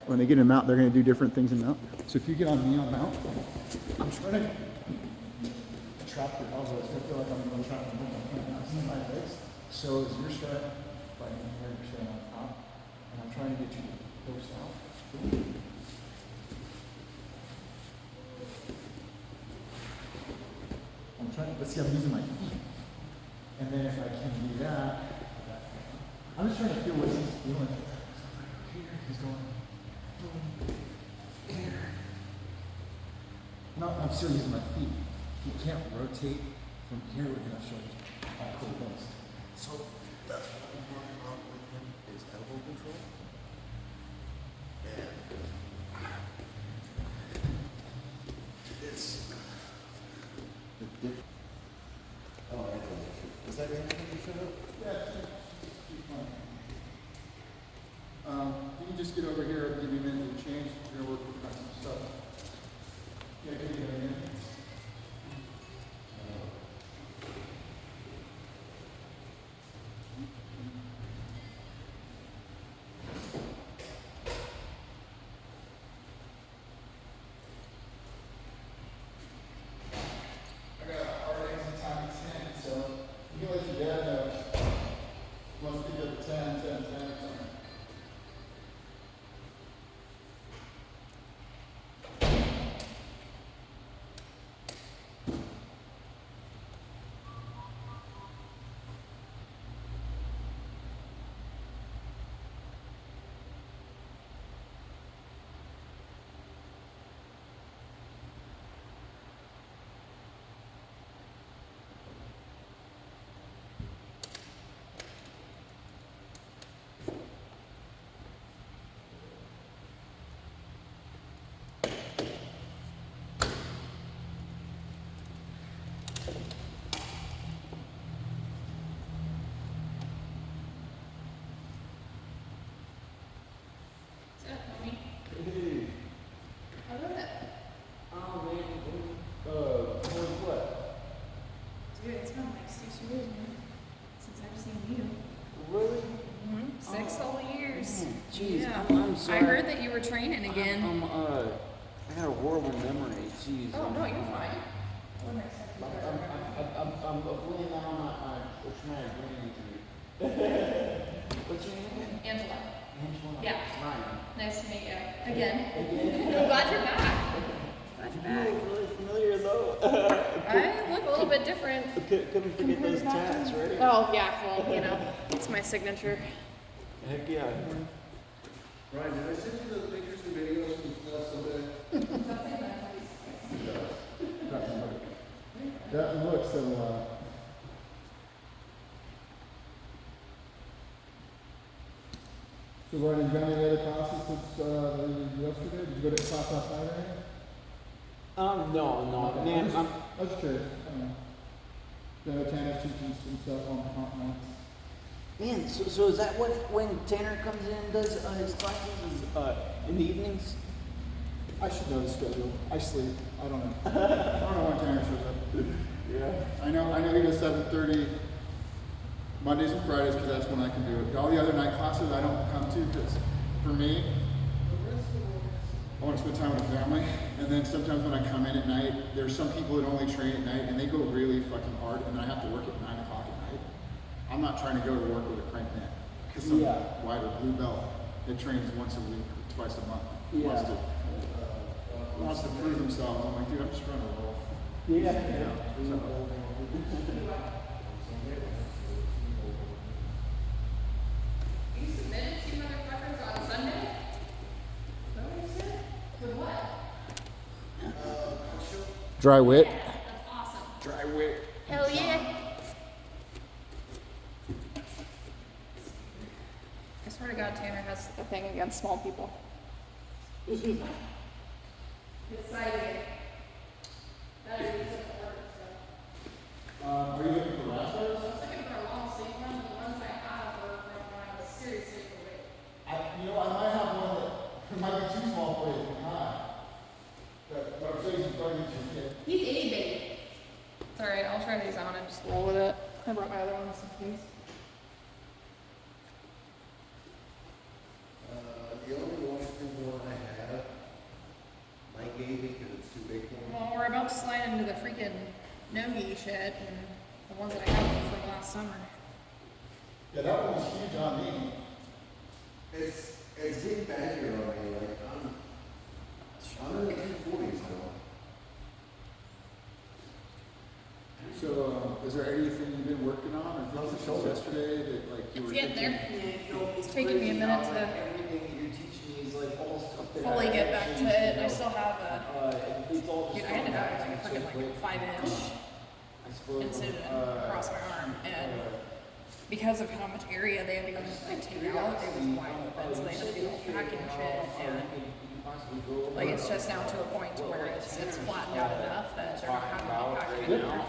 when they get in mount, they're going to do different things in mount. So if you get on me on mount, I'm trying to trap your elbows. I feel like I'm going to trap them. I'm using my legs. So as you're starting fighting here, you're starting on top, and I'm trying to get you to post out. I'm trying, let's see, I'm using my feet. And then if I can do that, I'm just trying to feel what he's doing. Here, he's going. Here. No, I'm still using my feet. He can't rotate from here. We're going to show you how cool it is. So that's what I've been working on with him is elbow control. And it's the different. Oh, I know. Is that anything you showed up? Yeah, you can just get over here and give me a minute to change. We're going to work with some stuff. Yeah, give me a minute. I got a hard exit time at 10, so you can let your dad know. Once we get to 10, 10, 10 or something. I heard that you were training again. I got a horrible memory. Jeez. Oh, no, you're fine. I'm laying down my traumatic brain injury. What's your name again? Angela. Angela. Yeah. Ryan. Nice to meet you. Again. I'm glad you're back. Glad you're back. You look really familiar though. I look a little bit different. Couldn't forget those tats, right? Oh, yeah. Well, you know, it's my signature. Heck yeah. Ryan, did I send you the pictures and videos from stuff someday? That looks so, So Ryan, have you done any other classes since yesterday? Did you go to class last night or anything? No, Okay. man, I was curious. I don't know. The Tanner's teaching some stuff on nights. man, so is that when Tanner comes in and does his classes in the evenings? I should know the schedule. I sleep. I don't know. I don't know when Tanner shows up. Yeah. I know he does 7:30 Mondays and Fridays because that's when I can do it. All the other night classes I don't come to because for me, I want to spend time with the family. And then sometimes when I come in at night, there's some people that only train at night and they go really fucking hard and then I have to work at 9 o'clock at night. I'm not trying to go to work with a crank neck because some white or blue belt that trains once a week, twice a month, wants to prove himself. I'm like, dude, I'm just trying to roll. You submitted 2 motherfuckers on Sunday? Is that what you said? With what? Dry wit. Yeah, that's awesome. Dry wit. Hell yeah. I swear to God, Tanner has a thing against small people. Exciting. That is Are you looking for last I was looking for a long sleeve one. The ones I have were from when I was seriously overweight. I might have one that might be too small for you. But I'm saying you probably need to get. He's itty bitty. It's alright, I'll try these on and just roll with it. I brought my other ones in case. The only one thing we'll into the freaking no-gi shit and the ones that I have from last summer. Yeah, that one was huge on me. It's getting bad here already. Like I'm in the 240s now. So, is there anything you've been working on or How's the things shoulder? yesterday that like you were It's getting thinking? there. Yeah, you know, It's taking me a crazy minute how, to like, everything that you're teaching me is like all stuff that Fully I get back to actually, it. you I know, still have a, it's all dude, just I ended gone up back with like a so freaking quick. like 5-inch I suppose, incision across my arm, and because of how much area they had to go like take out, it was wide open, so they had to do like packing shit, and like it's just now to a point to where it's flattened out enough that they're not having to be packing it out.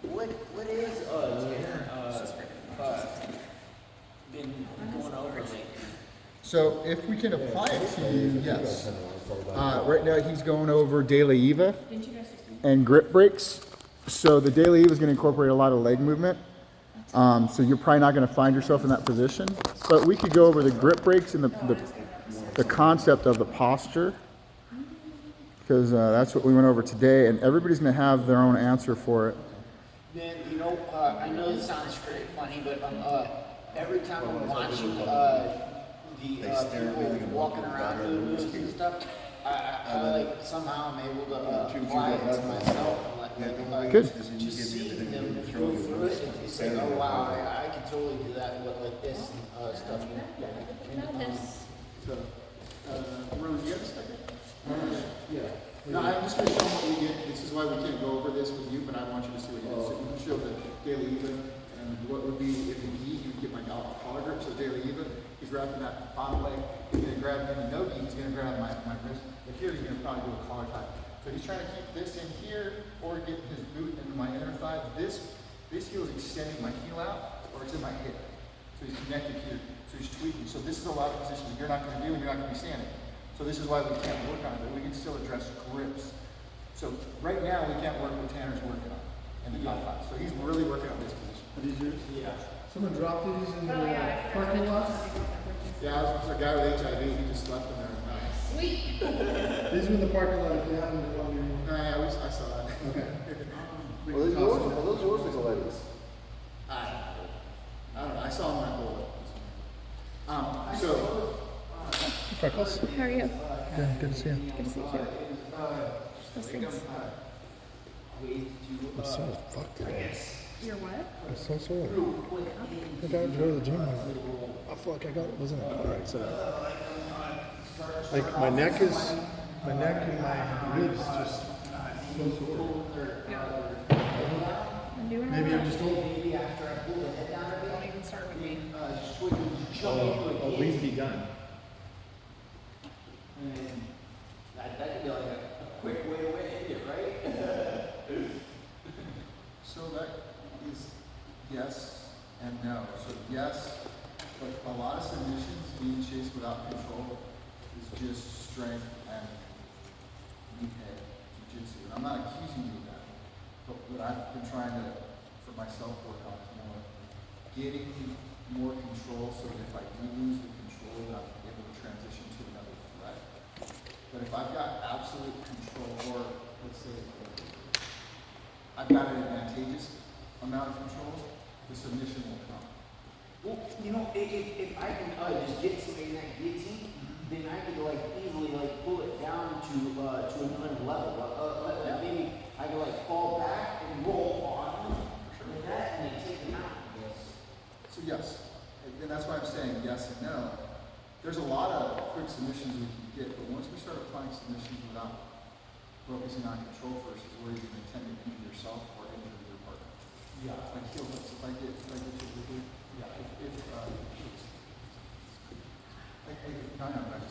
What is been going over lately? So if we can apply it to you, yes. Right now he's going over De La Eva Didn't you guys just do? and grip breaks. So the De La Eva is going to incorporate a lot of leg movement. So you're probably not going to find yourself in that position. But we could go over the grip breaks and the concept of the posture, because that's what we went over today, and everybody's going to have their own answer for it. Then you know, I know it sounds pretty funny, but every time I'm watching the people walking around doing moves and stuff, I like somehow I'm able to apply it to myself. Like, Good. just seeing them go through it, it's like, oh wow, I could totally do that with like this and stuff. So, Ruben, you got a second? Yeah. No, I'm just going to show them what we did. This is why we can't go over this with you, but I want you to see what you did. So you can show the De La Eva and what would be if in gi, he would get my collar grip. So De La Eva, he's wrapping that bottom leg. He's going to grab in the no-gi, he's going to grab my wrist. But here he's going to probably do a collar tie. So he's trying to keep this in here or get his boot into my inner thigh. This heel is extending my heel out or it's in my hip. So he's connected here. So he's tweaking. So this is a lot of positions you're not going to do and you're not going to be standing. So this is why we can't work on it, but we can still address grips. So right now we can't work what Tanner's working on in the top class. So he's really working on this position. Are these yours? Yeah. Someone dropped these in the Oh yeah, I parking lot? Yeah, I was a guy with HIV, he just left them there. Sweet. These were in the parking lot if you haven't been wondering. I saw that. Okay. Are those yours or Coletti's? I don't know, I saw him when I pulled up. So, Freckles? How are you? Yeah, good to see you. Good to see you too. Those things. I'm sore as fuck today. You're what? I'm so sore. I got to go to the gym. I feel like was in a car accident. Like my neck and my ribs just so sore. I'm doing Maybe all I'm right. just old. Don't even start with me. We've begun. That could be like a quick way to end it, right? so that is yes and no. So yes, but a lot of submissions being chased without control is just strength and knee head jiu-jitsu. And I'm not accusing you of that. But what I've been trying to, for myself, work on is more getting more control so that if I do lose the control, that I'm able to transition to another threat. But if I've got absolute control, or let's say I've got an advantageous amount of control, the submission will come. Well, you know, if I can just get somebody in that guillotine, then I could like easily like pull it down to another level. Maybe I could like fall back and roll on like that and then take them out. So yes, and that's why I'm saying yes and no. There's a lot of quick submissions we can get, but once we start applying submissions without focusing on control first, is where you can intend to injure yourself or injure your partner. Yeah. Like heel hooks, if I get you with it, yeah, no, but I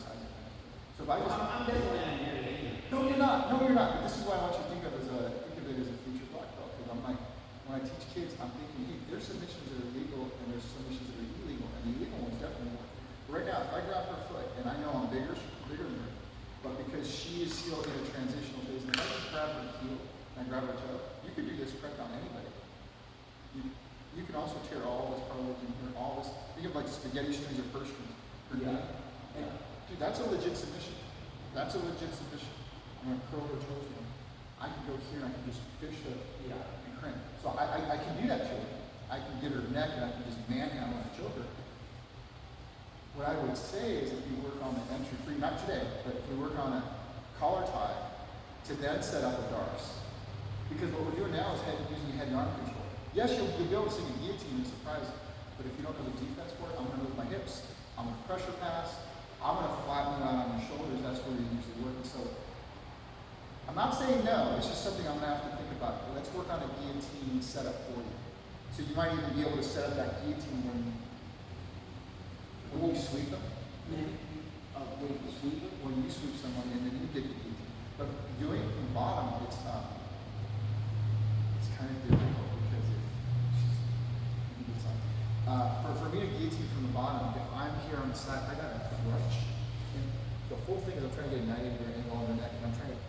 so if I just, I'm definitely not here today. no, you're not, but this is why I want you to think of it as a future black belt, because I'm like, when I teach kids, I'm thinking, hey, there's submissions that are legal and there's submissions that are illegal, and the illegal ones definitely work. Right now, if I grab her foot, and I know I'm bigger than her, but because she is still in a transitional phase, and if I just grab her heel and grab her toe, you could do this correct on anybody. You can also tear all this cartilage in here, all this, think of like spaghetti strings or purse strings. Dude, that's a legit submission. I'm gonna curl her toes in. I can go here and I can just fish her Yeah. and crank. So I can do that to her. I can get her neck and I can just manhandle and choke her. What I would say is if we work on the entry free, not today, but if we work on a collar tie to then set up a darce. Because what we're doing now is using head and arm control. Yes, you'll be able to sing a guillotine and surprise, but if you don't know the defense for it, I'm going to move my hips, I'm going to pressure pass, I'm going to flatten it out on your shoulders. That's where you're usually working. So I'm not saying no, it's just something I'm going to have to think about. Let's work on a guillotine setup for you. So you might even be able to set up that guillotine when you sweep them. When you sweep it? When you sweep someone and then you get the guillotine. But doing it from the bottom, it's kind of difficult because for me to guillotine from the bottom, if I'm here on the side, I got a crunch. And the whole thing is I'm trying to get a 90-degree angle on their neck, and I'm trying to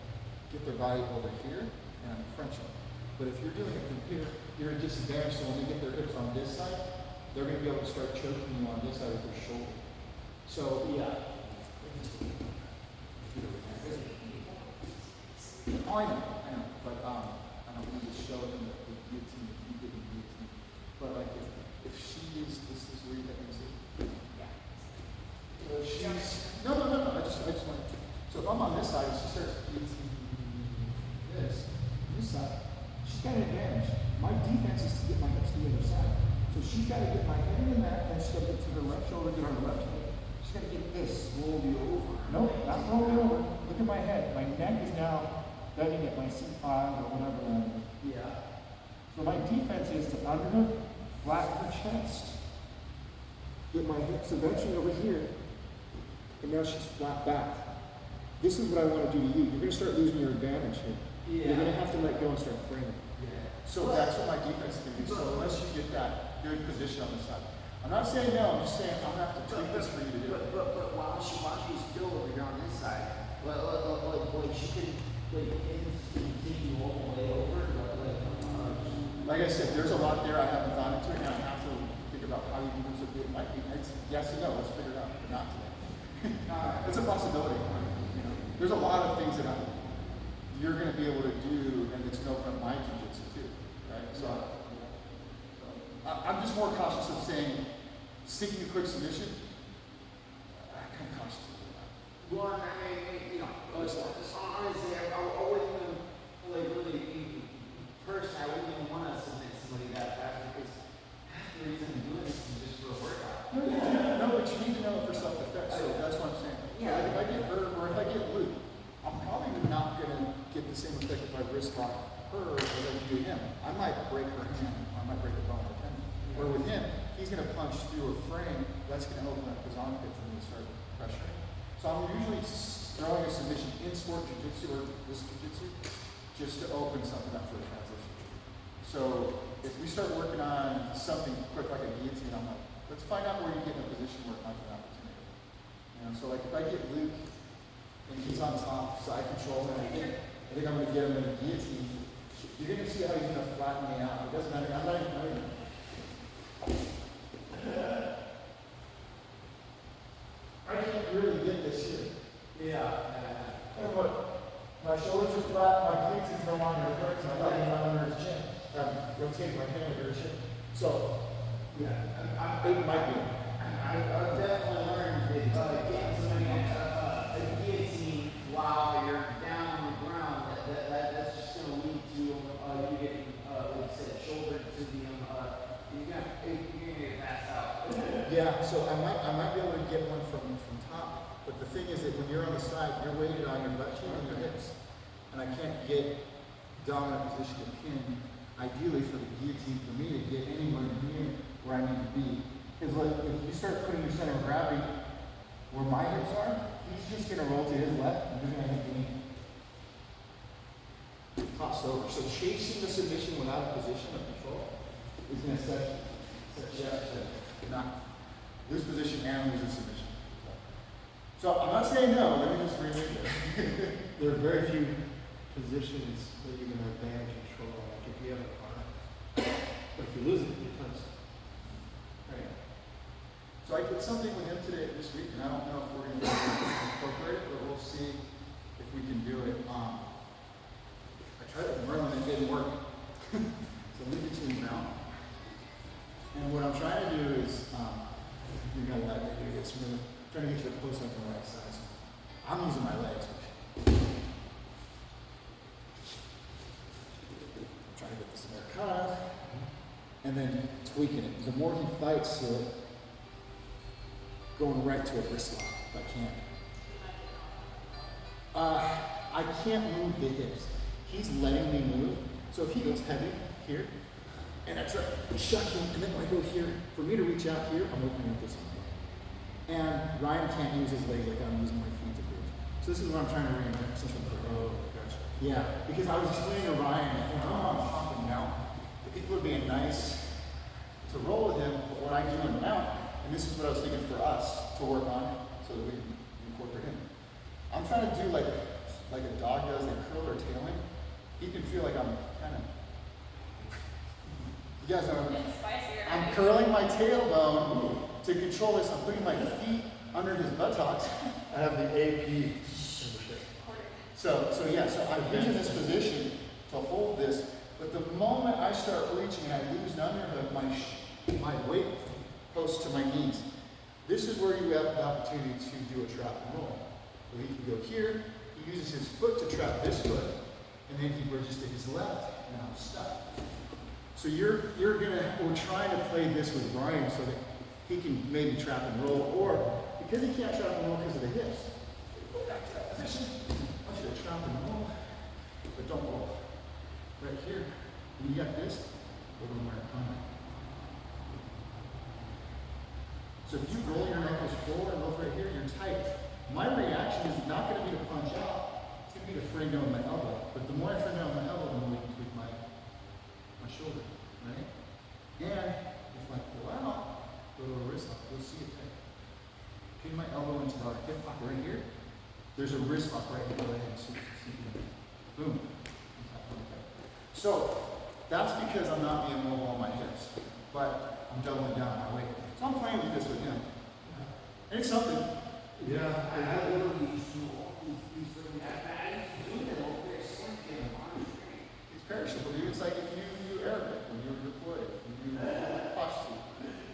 get their body over here, and I'm crunching. But if you're doing it from here, you're at a disadvantage, so when they get their hips on this side, they're going to be able to start choking you on this side with their shoulder. So, Yeah. Oh, I know, but I don't want to show them the guillotine, if you get the guillotine. But like if she is, this is where you have to see. If she's, no, I just want to, so if I'm on this side and she starts guillotine this side, she's got an advantage. My defense is to get my hips to the other side. So she's got to get my head in that, and she's got to get to her left shoulder, get her left leg. She's got to get this. Roll you over. No, not rolling over. Look at my head. My neck is now bending at my C5 or whatever that is. Yeah. So my defense is to underhook, flatten her chest, get my hips eventually over here, and now she's flat back. This is what I want to do to you. You're going to start losing your advantage here. You're going to have to let go and start framing. Yeah. So that's what my defense is going to do. So unless you get that good position on the side. I'm not saying no, I'm just saying I'm going to have to tweak this for you to do it. But while she's still over here on this side, like she can continue all the way over, Like I said, there's a lot there I haven't gone into, and I have to think about how you can do something. It might be, it's yes and no, let's figure it out, but not today. It's a possibility. You know, there's a lot of things that you're going to be able to do, and it's going to open up my jiu-jitsu too, right? So I'm just more cautious of saying, seeking a quick submission. I'm kind of cautious of that. well, I mean, you know, honestly, I wouldn't even, like, really, personally, I wouldn't even want to submit somebody that fast because half the reason I'm doing this is just for a workout. No, but you need to know it for self-defense, so that's what I'm saying. Yeah. Like if I get hurt or if I get Luke, I'm probably not going to get the same effect if I wrist lock her as I do him. I might break her hand, I might break a bone or tendon. Where with him, he's going to punch through a frame, that's going to open up his armpit for me to start pressuring. So I'm usually throwing a submission in sport jiu-jitsu or this jiu-jitsu just to open something up for the transition. So if we start working on something quick like a guillotine, I'm like, let's find out where you get in a position where it might be an opportunity. You know, so like if I get Luke and he's on top, side control, and I think I'm going to get him in a guillotine, you're going to see how he's going to flatten me out. It doesn't matter. I'm not even. I can't really get this here. Yeah. And look, my shoulders are flat, my guillotine's no longer hurting, I thought it was under his chin. Rotate my hand under his chin. So, Yeah. it might be. I've definitely learned that getting somebody a guillotine while you're down on the ground, that's just going to lead to you getting, like I said, shoulder to the, you're going to get passed out. Yeah, so I might be able to get one from top, but the thing is that when you're on the side, you're weighted on your butt cheek and your hips, and I can't get dominant position to pin. Ideally, for the guillotine, for me to get anywhere near where I need to be, because like if you start putting your center of gravity where my hips are, he's just going to roll to his left, and you're going to hit the knee. Tossed over. So chasing the submission without a position of control is going to set you up to not lose position and lose a submission. So I'm not saying no, let me just reread it. There are very few positions that you're going to advantage control, like if you have a car. But if you lose it, you're toast. Right? So I did something with him today, this week, and I don't know if we're going to incorporate it, but we'll see if we can do it. I the right size. I'm using my legs. I'm trying to get this Americana and then tweaking it. The more he fights to it, going right to a wrist lock if I can. I can't move the hips. He's letting me move. So if he goes heavy here, and I try to shut him, and then when I go here, for me to reach out here, I'm opening up this one. And Ryan can't use his legs like I'm using my feet to bridge. So this is what I'm trying to reinvent something for him. Oh, gotcha. Yeah, because I was explaining to Ryan, I'm on top and mount. I think it would be nice to roll with him, but what I do in mount, and this is what I was thinking for us to work on, so that we can incorporate him. I'm trying to do like a dog does, like curl or tailing. He can feel like I'm kind of. You guys know what I mean? I'm curling my tailbone to control this. I'm putting my feet under his buttocks. I have the AP. So I'm using this position to hold this, but the moment I start reaching and I lose an underhook, my weight goes to my knees. This is where you have the opportunity to do a trap and roll. So he can go here, he uses his foot to trap this foot, and then he bridges to his left, and I'm stuck. So we're trying to play this with Brian so that he can maybe trap and roll, or because he can't trap and roll because of the hips, go back to that position. I want you to trap and roll, but don't roll. Right here, when you got this, go to Americana. So if you roll your knuckles forward and look right here, you're tight. My reaction is not going to be to punch out, it's going to be to frame down my elbow. But the more I frame down my elbow, the more we can tweak my shoulder, right? And if I pull out, go to a wrist lock, you'll see it tight. Pin my elbow into the hip lock right here. There's a wrist lock right here. Go ahead and see it. Boom. So that's because I'm not being mobile on my hips, but I'm doubling down on my weight. So I'm playing with this with him. And it's something. Yeah, I literally used to all these little I used to do that over there, same thing on the street. It's perishable, dude. It's like if you do Arabic when you're deployed, when you do Pashto.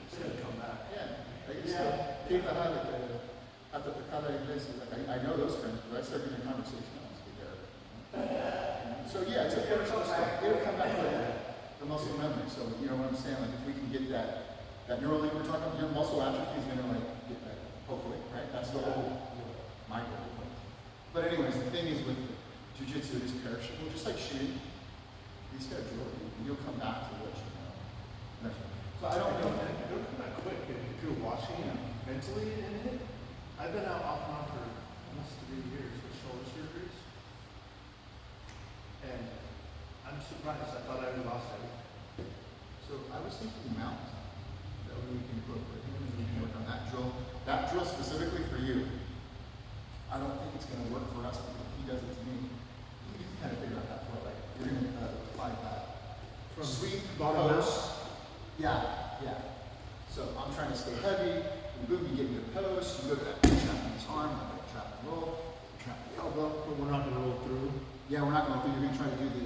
It's going to come back. Yeah. I used to keep a high at the Picada English. I know those friends, but I start getting a conversation, I don't speak Arabic. So yeah, it's a perishable stuff. It'll come back later. The muscle memory. So you know what I'm saying? Like if we can get that neural link we're talking about, your muscle atrophy is going to get better. Hopefully, right? That's the whole my goal. But anyways, the thing is with jiu-jitsu, it is perishable, just like shooting. You just gotta drill it, and you'll come back to what you know. So I don't know. It'll come back quick if you're watching mentally in it. I've been out off and on for almost 3 years with shoulder surgeries. And I'm surprised. I thought I had lost everything. So I was thinking mountains. That way we can incorporate him and we can work on that drill. That drill specifically for you. I don't think it's gonna work for us because if he does it to me, you can kind of figure out that flow. Like you're gonna apply that. From Sweep, bottom post. Yeah. So I'm trying to stay heavy, and boom, you get me a post, you go to that trap in his arm, like trap and roll, trap the elbow. But we're not going to roll through. Yeah, we're not going to do, you're going to try to do the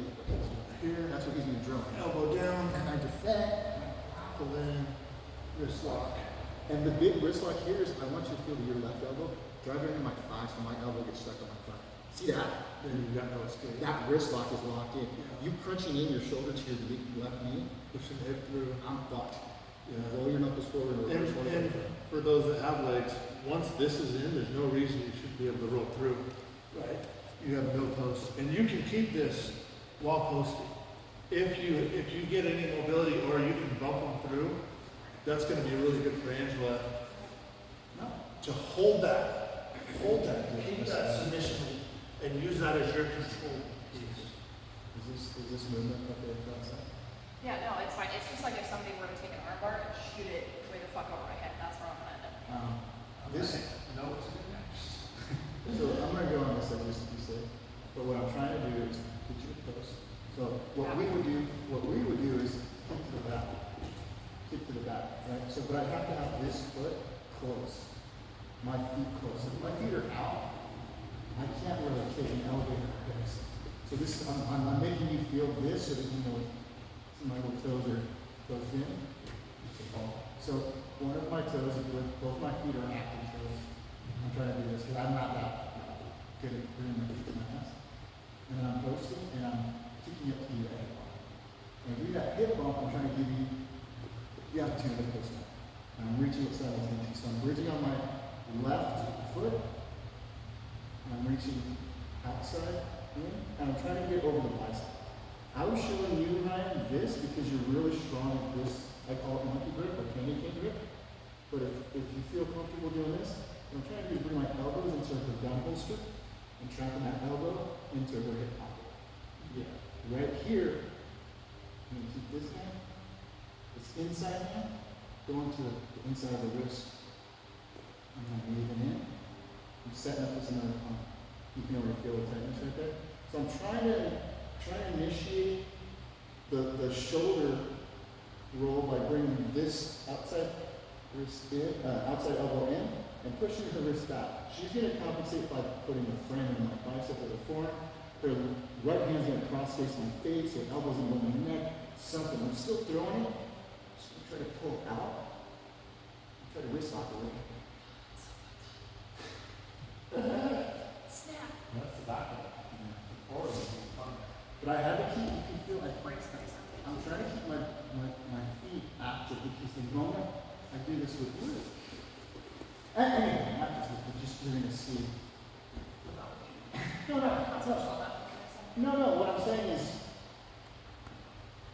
here, that's what he's going to drill. Elbow down. And I defend, Pull in. Wrist lock. and the big wrist lock here is I want you to feel your left elbow drive it into my thigh so my elbow gets stuck on my thigh. See that? Then you've got no escape. That wrist lock is locked in. You crunching in your shoulder to your left knee, Pushing the hip through. I'm fucked. Yeah. Roll your knuckles forward or reverse forward. And for those that have legs, once this is in, there's no reason you should be able to roll through. Right. You have no post, and you can keep this while posting. If you get any mobility or you can bump them through, that's going to be really good for Angela No. to hold that, keep that submission, and use that as your control piece. Is this movement okay if that's that? Yeah, no, it's fine. It's just like if somebody were to take an arm bar and shoot it way the fuck over my head. That's where I'm gonna end up. This, No, it's good next. so I'm gonna go on this like just to be safe. But what I'm trying to do is get you to post. So what we would do is kick to the back. Kick to the back, right? So but I have to have this foot close. My feet close. If my feet are out, I can't really kick an elevator like this. So this I'm making you feel this so that you know my little toes are closed in. So one of my toes, both my feet are active toes. I'm trying to do this because I'm not that good at bringing my feet to my ass. And then I'm posting and I'm kicking up to you a hip bump. When I do that hip bump, I'm trying to give you the opportunity to post up. And I'm reaching it simultaneously. So I'm bridging on my left foot. And I'm reaching outside in, and I'm trying to get over the bicep. I was showing you, Ryan, this because you're really strong at this. I call it monkey grip or candy cane grip. But if you feel comfortable doing this, what I'm trying to do is bring my elbows into her down holster and trapping that elbow into her hip pocket. Yeah. Right here, I'm going to keep this hand, this inside hand, going to the inside of the wrist. I'm going to moving in. I'm setting up this another pump. You can already feel the tightness right there. So I'm trying to initiate the shoulder roll by bringing this outside wrist in, outside elbow in, and pushing her wrist back. She's going to compensate by putting the frame in my bicep or the forearm. Her right hand's going to cross face my face, her elbow's going to go in my neck, something. I'm still throwing it. Just going to try to pull it out. Try to wrist lock it. Snap. That's the back of it. But I had to keep, you can feel like, I'm trying to keep my feet active because the moment I do this with you, anyway, not just with you, just you're going to see. No, what I'm saying is,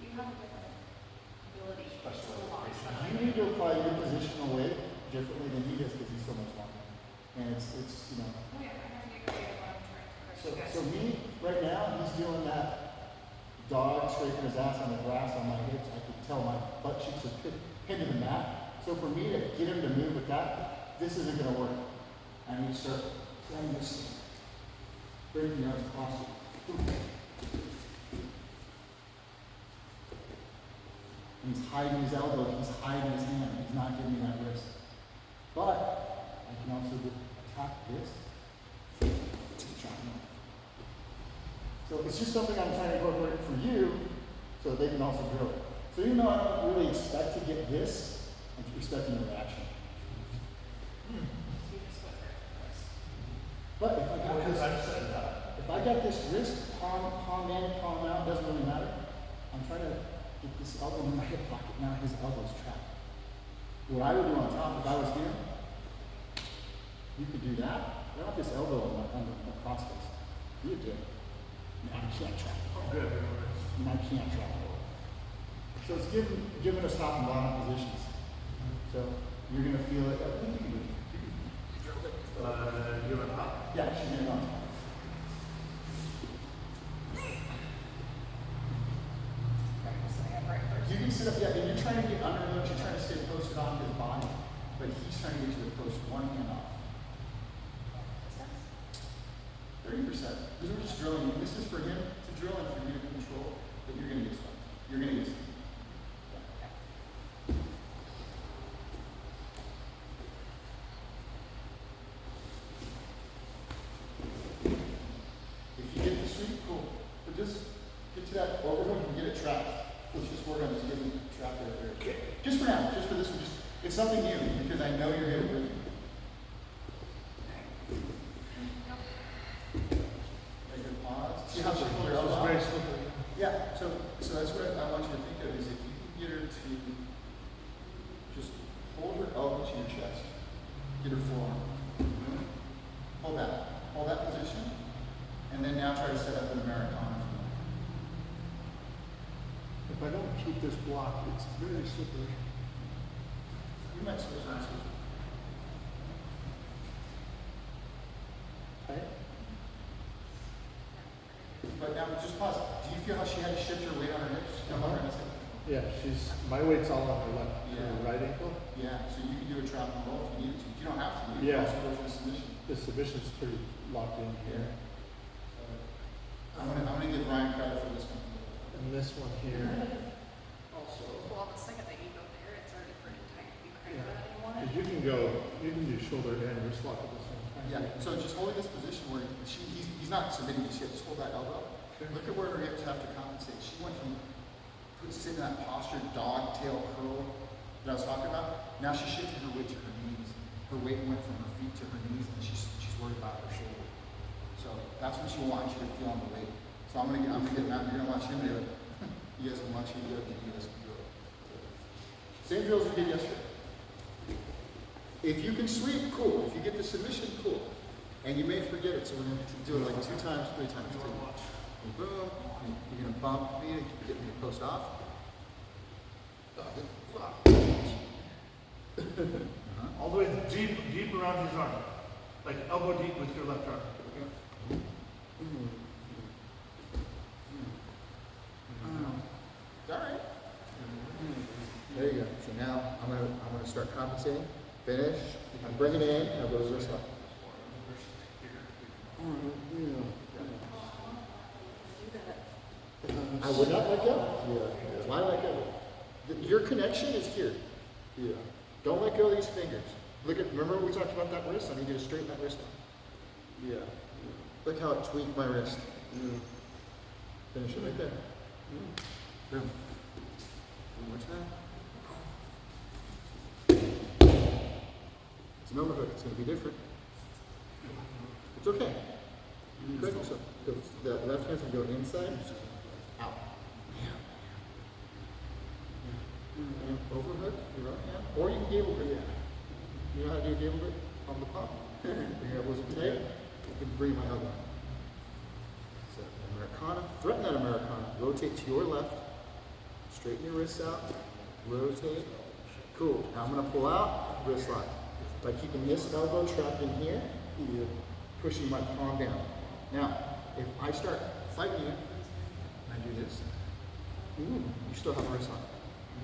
You have a different ability to launch that. you need to apply your positional weight differently than he does because he's so much longer. And it's you know. Oh yeah, I have to agree with what I'm trying to push So you guys. me, right now, he's doing that dog scraping his ass on the grass on my hips. I could tell my butt cheeks are pinned to the mat. So for me to get him to move with that, this isn't going to work. I need to start playing this, breaking out his posture. And he's hiding his elbow, he's hiding his hand, he's not giving me that wrist. But I can also attack this. So it's just something I'm trying to incorporate for you so that they can also drill it. So even though I don't really expect to get this, I'm expecting a reaction. You just went there first. But if I got this wrist, palm in, palm out, doesn't really matter. I'm trying to get this elbow in my hip pocket. Now his elbow's trapped. What I would do on top if I was here, you could do that. I want this elbow on the cross face. You would do it. No, I can't trap it. Good. And I can't trap it. So it's giving us top and bottom positions. So you're going to feel it. I think you can You and hop. Yeah, she's going to on top. Practice sitting up right first. You can sit up, yeah, and you're trying to get under him, you're trying to stay posted on his body, but he's trying to get you to post one hand off. 30%. Because we're just drilling. This is for him to drill and for you to control, but you're going to get stuck. You're going to get stuck. If you get the sweep, cool. But just get to that overhook and get it trapped. Let's just work on just getting it trapped right there. Okay. Just for now, just for this one. It's something new because I know you're good at it. Make a pause. See how she pulled her elbow Very out? slippery. Yeah, so that's what I want you to think of is if you can get her to just hold her elbow to your chest, get her forearm. Hold that position, and then now try to set up an Americana. If I don't keep this block, it's very slippery. You might switch on switch. Tight? But now just pause. Do you feel how she had to shift her weight on her hips? No longer on her hip? Yeah, my weight's all on her left, Yeah. her right ankle. Yeah, so you can do a trap and roll if you need to. You don't have to. You can Yeah. also go for the submission. The submission's pretty locked in here. I'm gonna give Ryan credit for this one. And this one here. Also. Well, the second that you go there, it's already pretty tight. You crank that anymore. Because you can do shoulder and wrist lock at the same time. Yeah, so just holding this position where he's not submitting this yet, just hold that elbow. Okay. Look at where her hips have to compensate. She went from sitting in that posture, dog tail curl that I was talking about. Now she shifted her weight to her knees. Her weight went from her feet to her knees, and she's worried about her shoulder. So that's what she wants you to feel on the weight. So I'm gonna get Matt. You're gonna watch him do it. You guys can watch him do it, and you guys can do it. Same drills we did yesterday. If you can sweep, cool. If you get the submission, cool. And you may forget it, so we're gonna do it like 2 times, 3 times. And boom. You're gonna bump me, get me to post off. All the way deep around his arm. Like elbow deep with your left arm. All right. There you go. So now I'm gonna start compensating. Finish. I'm bringing it in, and I'll go to the wrist lock. I would not let go. Yeah. Why let go? Your connection is here. Yeah. Don't let go of these fingers. Remember we talked about that wrist? I need you to straighten that wrist out. Yeah. Look how it tweaked my wrist. Finish it right there. Boom. One more time. It's an overhook. It's going to be different. It's okay. Good. So the left hand's going to go inside, out. And overhook your right hand. Or you can gable grip. You know how to do a gable grip? On the pop. Your elbows are tight. You can bring my elbow. So Americana. Threaten that Americana. Rotate to your left. Straighten your wrists out. Rotate. Cool. Now I'm going to pull out. Wrist lock. By keeping this elbow trapped in here, pushing my palm down. Now, if I start fighting you, and I do this, you still have a wrist lock.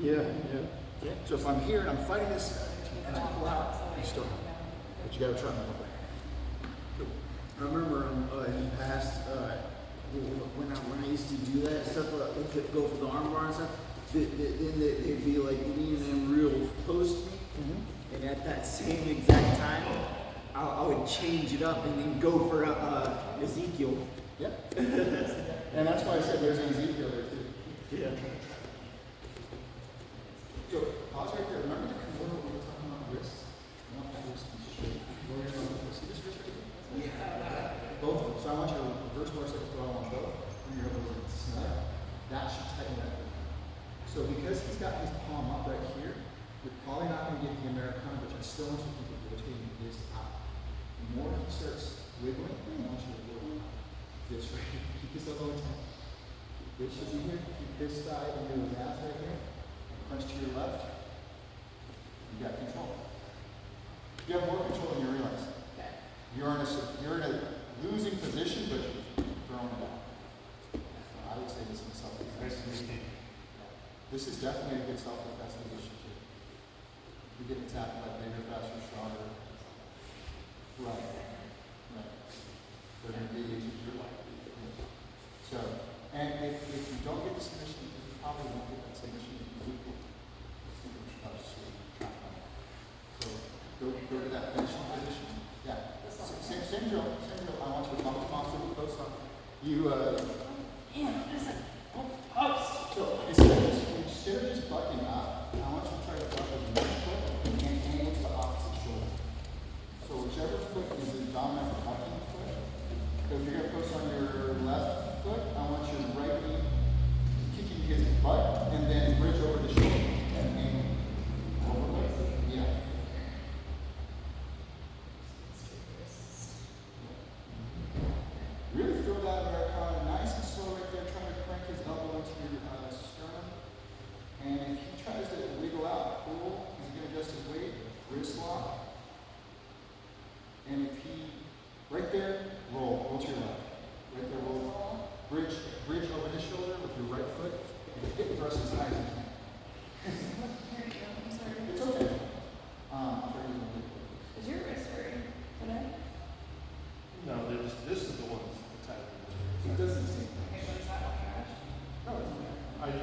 Yeah. Okay? So if I'm here and I'm fighting this, and I pull out, you still have it. But you gotta try my elbow. Cool. I remember in the past when I used to do that stuff, go for the arm bar and stuff. Then they'd be like leaning in real close to me, and at that same exact time, I would change it up and then go for Ezekiel. Yep. And that's why I said there's an Ezekiel there too. Yeah. So pause right there. Remember the control we were talking about the wrist? I want that wrist to be straight. See this wrist right here? Yeah. Both of them. So I want you to reverse motorcycle throw on both. Bring your elbows in snug. That should tighten that. So because he's got his palm up right here, you're probably not going to get the Americana, but I still want you to keep it rotating this out. The more he starts wiggling, I want you to wiggle this right here. Keep this elbow tight. Keep this in here. Keep this side into his ass right here. Punch to your left. You got control. You have more control than you realize. You're in a losing position, but you're throwing it out. I would say this is self-defense. This is definitely a good self-defense position too. If you get attacked by bigger, faster, stronger, right. They're going to be using your life. So, and if you don't get the submission, you probably won't get that submission if you do. So, go to that finishing position. Yeah. Same drill. I want you to bump them off to the post up. So instead of just bucking up, I want you to try to buck with one foot and angle to the opposite shoulder. So whichever foot is the dominant bucking foot. So if you're going to post on your left foot, I want your right knee kicking his butt and then bridge over the shoulder and angle over. Yeah. Really feel that Americana nice and slow right there, trying to crank his elbow into your sternum. And if he tries to wiggle out, cool, he's going to adjust his weight, wrist lock. And if he, right there, roll to your left. Right there, roll. Bridge over his shoulder with your right foot. And hit the thrust as high as you can. It's okay. Is your wrist hurting today? No, this is the one that's tight. It doesn't seem. Okay, what is that one, Josh? No, it's okay. It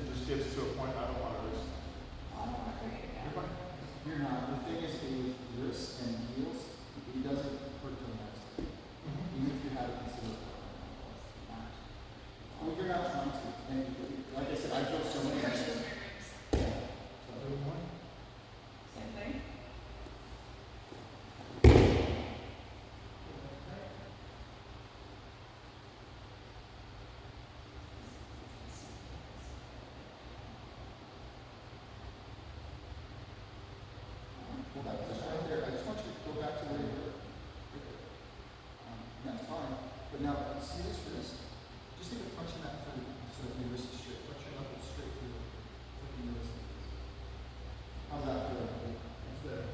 just gets to a point I don't want to risk. I don't want to hurt you again. You're not. The thing is, with wrists and heels, he doesn't hurt the next. Even if you had a considerable. Well, you're not trying to. And like I said, I feel so many. Same thing. But now, see this wrist? Just take a punch in that through so that your wrist is straight. Punch your knuckle straight through it. Like your wrist. How's that feel? That's better.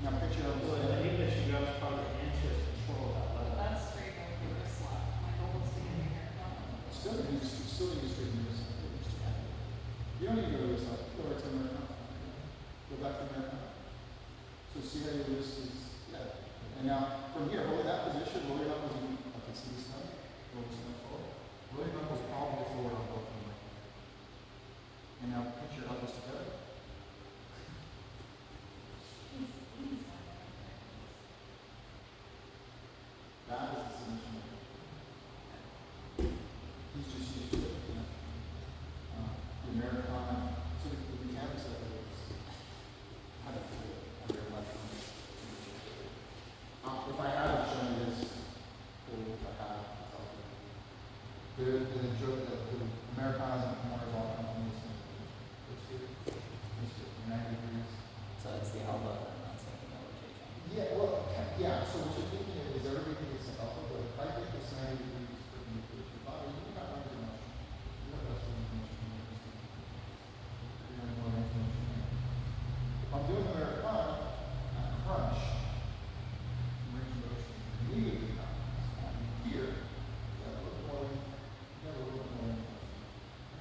Now picture up Well, in English, you guys probably anxious control that level. That's straight over the wrist slap. My goal is to get in here. still need to straighten your wrist. You don't need to go to wrist up. Go right to Americana. Go back to Americana. So see how your wrist is, yeah. And now, from here, hold that position, roll your knuckles in. Okay, see this now? Roll this one forward. Roll your knuckles all the way forward on both of them. And now pinch your elbows together. That is the submission. He's just used to it. You know? The Americana, so the mechanics of it is how to feel it under left hand. If I haven't shown you this, or if I have, I'll tell you. The Americanas and corners all come from this one. It's here. It's here. 90 degrees. So it's the elbow and that's making the rotation. Yeah, well, yeah, so what you're thinking is everybody thinks it's elbow, but if I think it's 90 degrees perpendicular to your body, you got range of motion. You got less range of motion. You have more range of motion. If I'm doing Americana, I crunch, range of motion immediately comes. Here, you have a little more, you have a little bit more range of motion.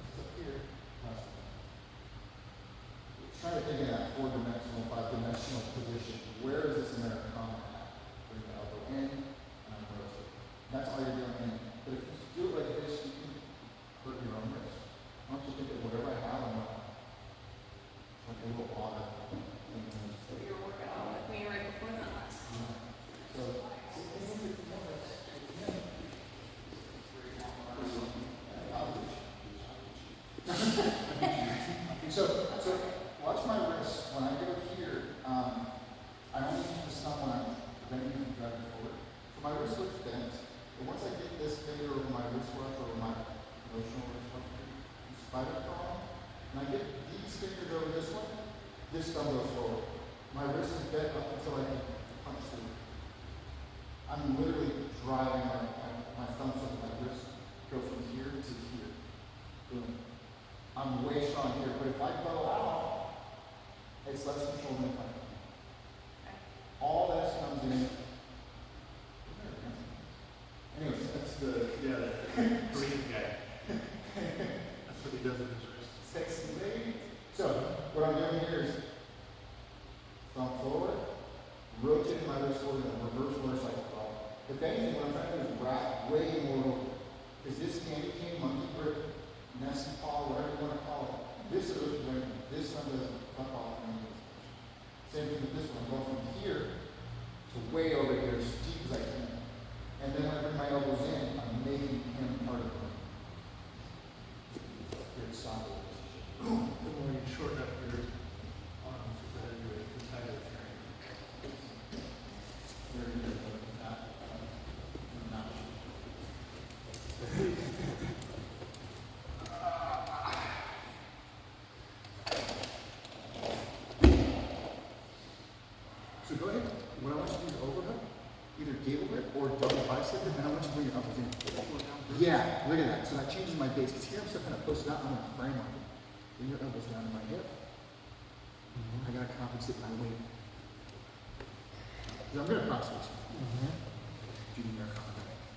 It's up here, less than that. Try to think of that four-dimensional, five-dimensional position. Where is this Americana at? Bring the elbow in, and I'm rotating. That's all you're doing in. But if you do it like this, you can hurt your own wrist. I want you to think of whatever I have on my, like a little otter. So you were working on with me right before that last time. So, so watch my wrist. When I go here, I only use this thumb when I'm preventing you from driving forward. So my wrist looks bent, but once I get this finger over my wristwatch or my emotional wristwatch, spider palm, and I get these fingers over this one, this thumb goes forward. My wrist is bent up until I can punch through. I'm literally driving my thumbs with my wrist, go from here to here. Boom. I'm way strong here, but if I go out, it's less control than if I go. All this comes in. Anyways, that's the Korean guy. That's what he does with his wrist. sexy lady. So, what I'm doing here is thumb forward, rotating my wrist forward, and reverse motorcycle crawl. If anything, what I'm trying to do is wrap way more over. Because this candy cane, monkey grip, nesting paw, whatever you want to call it, this is when this one doesn't cut off any of this. Same thing with this one. I'm going from here to way over here as deep as I can. And then when I bring my elbows in, I'm making him part of it. Good solid relationship. The more you shorten up your arms, the better your competitive training. Very good. Not. So go ahead. What I want you to do is overhook, either gable grip or double bicep grip, and I want you to bring your elbows in. Yeah, look at that. So that changes my base. Because here I'm still kind of posted out. I'm going to frame on it. Bring your elbows down to my hip. I got to compensate my weight. Because I'm going to cross switch.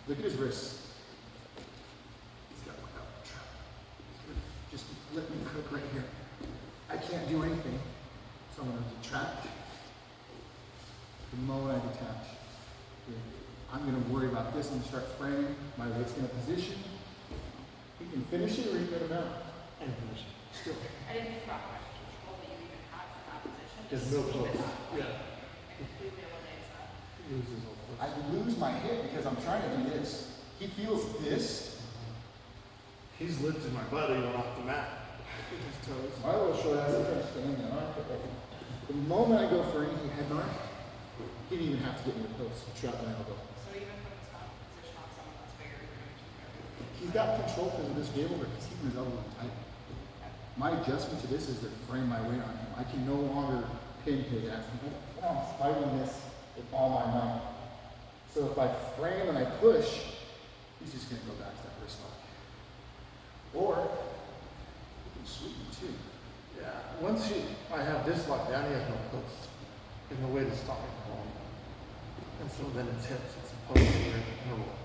Look at his wrists. He's got one out. Just let me cook right here. I can't do anything. So I'm going to detract. The moment I detach, I'm going to worry about this and start framing. My weight's going to position. You can finish it or you can get him out. And finish it. Still. I didn't think about how much control that you even had from that position. There's Just no leave it close. that way. Yeah. It completely eliminates that. Loses all force. I lose my hip because I'm trying to do this. He feels this. He's lifted my butt even off the mat. His toes. My little short ass is trying to stand there. The moment I go for an easy head knock, he didn't even have to get me close. He trapped my elbow. So even put this position on someone that's bigger, you're going to He's got control because of this gable grip. He's keeping his elbow tight. My adjustment to this is to frame my weight on him. I can no longer pin his ass. I'm fighting this with all my might. So if I frame and I push, he's just gonna go back to that wrist lock. Or you can sweep him too. Yeah. Once I have this locked down, he has no post. There's no way to stop him from rolling. And so then it's hips, it's a post here, and a roll.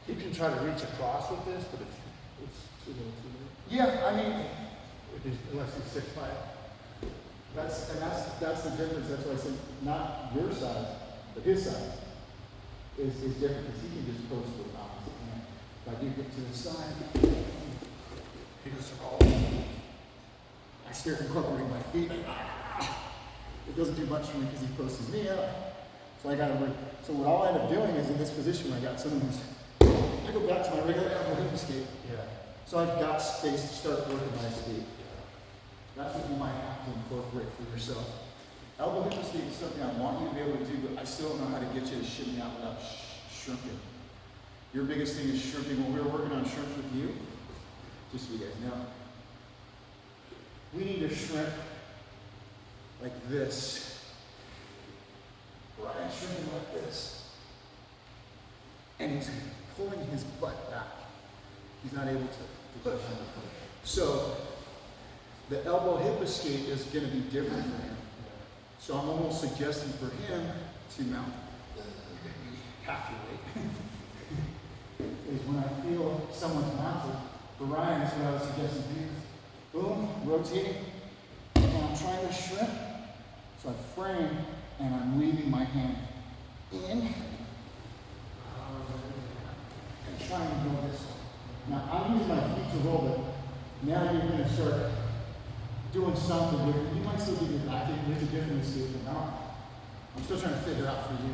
He can try to reach across with this, but it's too low, too low. Yeah, I mean, Unless he's 6'5". that's the difference. That's why I said not your size, but his size is different because he can just post with opposite hand. If I do get to the side, he goes to roll. I start incorporating my feet. It doesn't do much for me because he posts his knee up. So I gotta work. So what I'll end up doing is in this position where I got someone who's, I go back to my regular elbow hip escape. Yeah. So I've got space to start working my escape. That's what you might have to incorporate for yourself. Elbow hip escape is something I want you to be able to do, but I still don't know how to get you to shimmy out without shrimping. Your biggest thing is shrimping. When we were working on shrimps with you, just so you guys know, we need to shrimp like this. Ryan's shrimping like this. And he's pulling his butt back. He's not able to push. So the elbow hip escape is going to be different for him. So I'm almost suggesting for him to mount half your weight. Is when I feel someone's mounted. For Ryan, that's what I was suggesting to you. Boom, rotating, and I'm trying to shrimp. So I frame and I'm leaving my hand in and trying to go this way. Now I'm using my feet to roll it. Now you're going to start doing something different. You might still do your back kick, but it's a different escape than not. I'm still trying to figure out for you.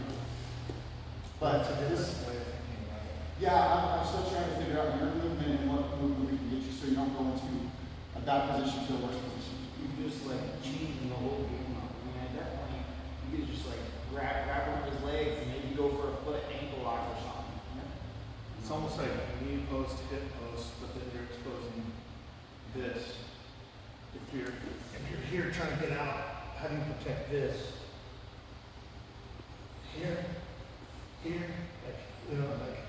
But this, yeah, I'm still trying to figure out your movement and what movement we can get you so you don't go into a bad position to a worse position. You just like changing the whole game up. I mean, at that point, you could just like grab one of his legs and maybe go for a foot ankle lock or something. It's almost like knee post, hip post, but then you're exposing this. If you're here trying to get out, how do you protect this? Here, like,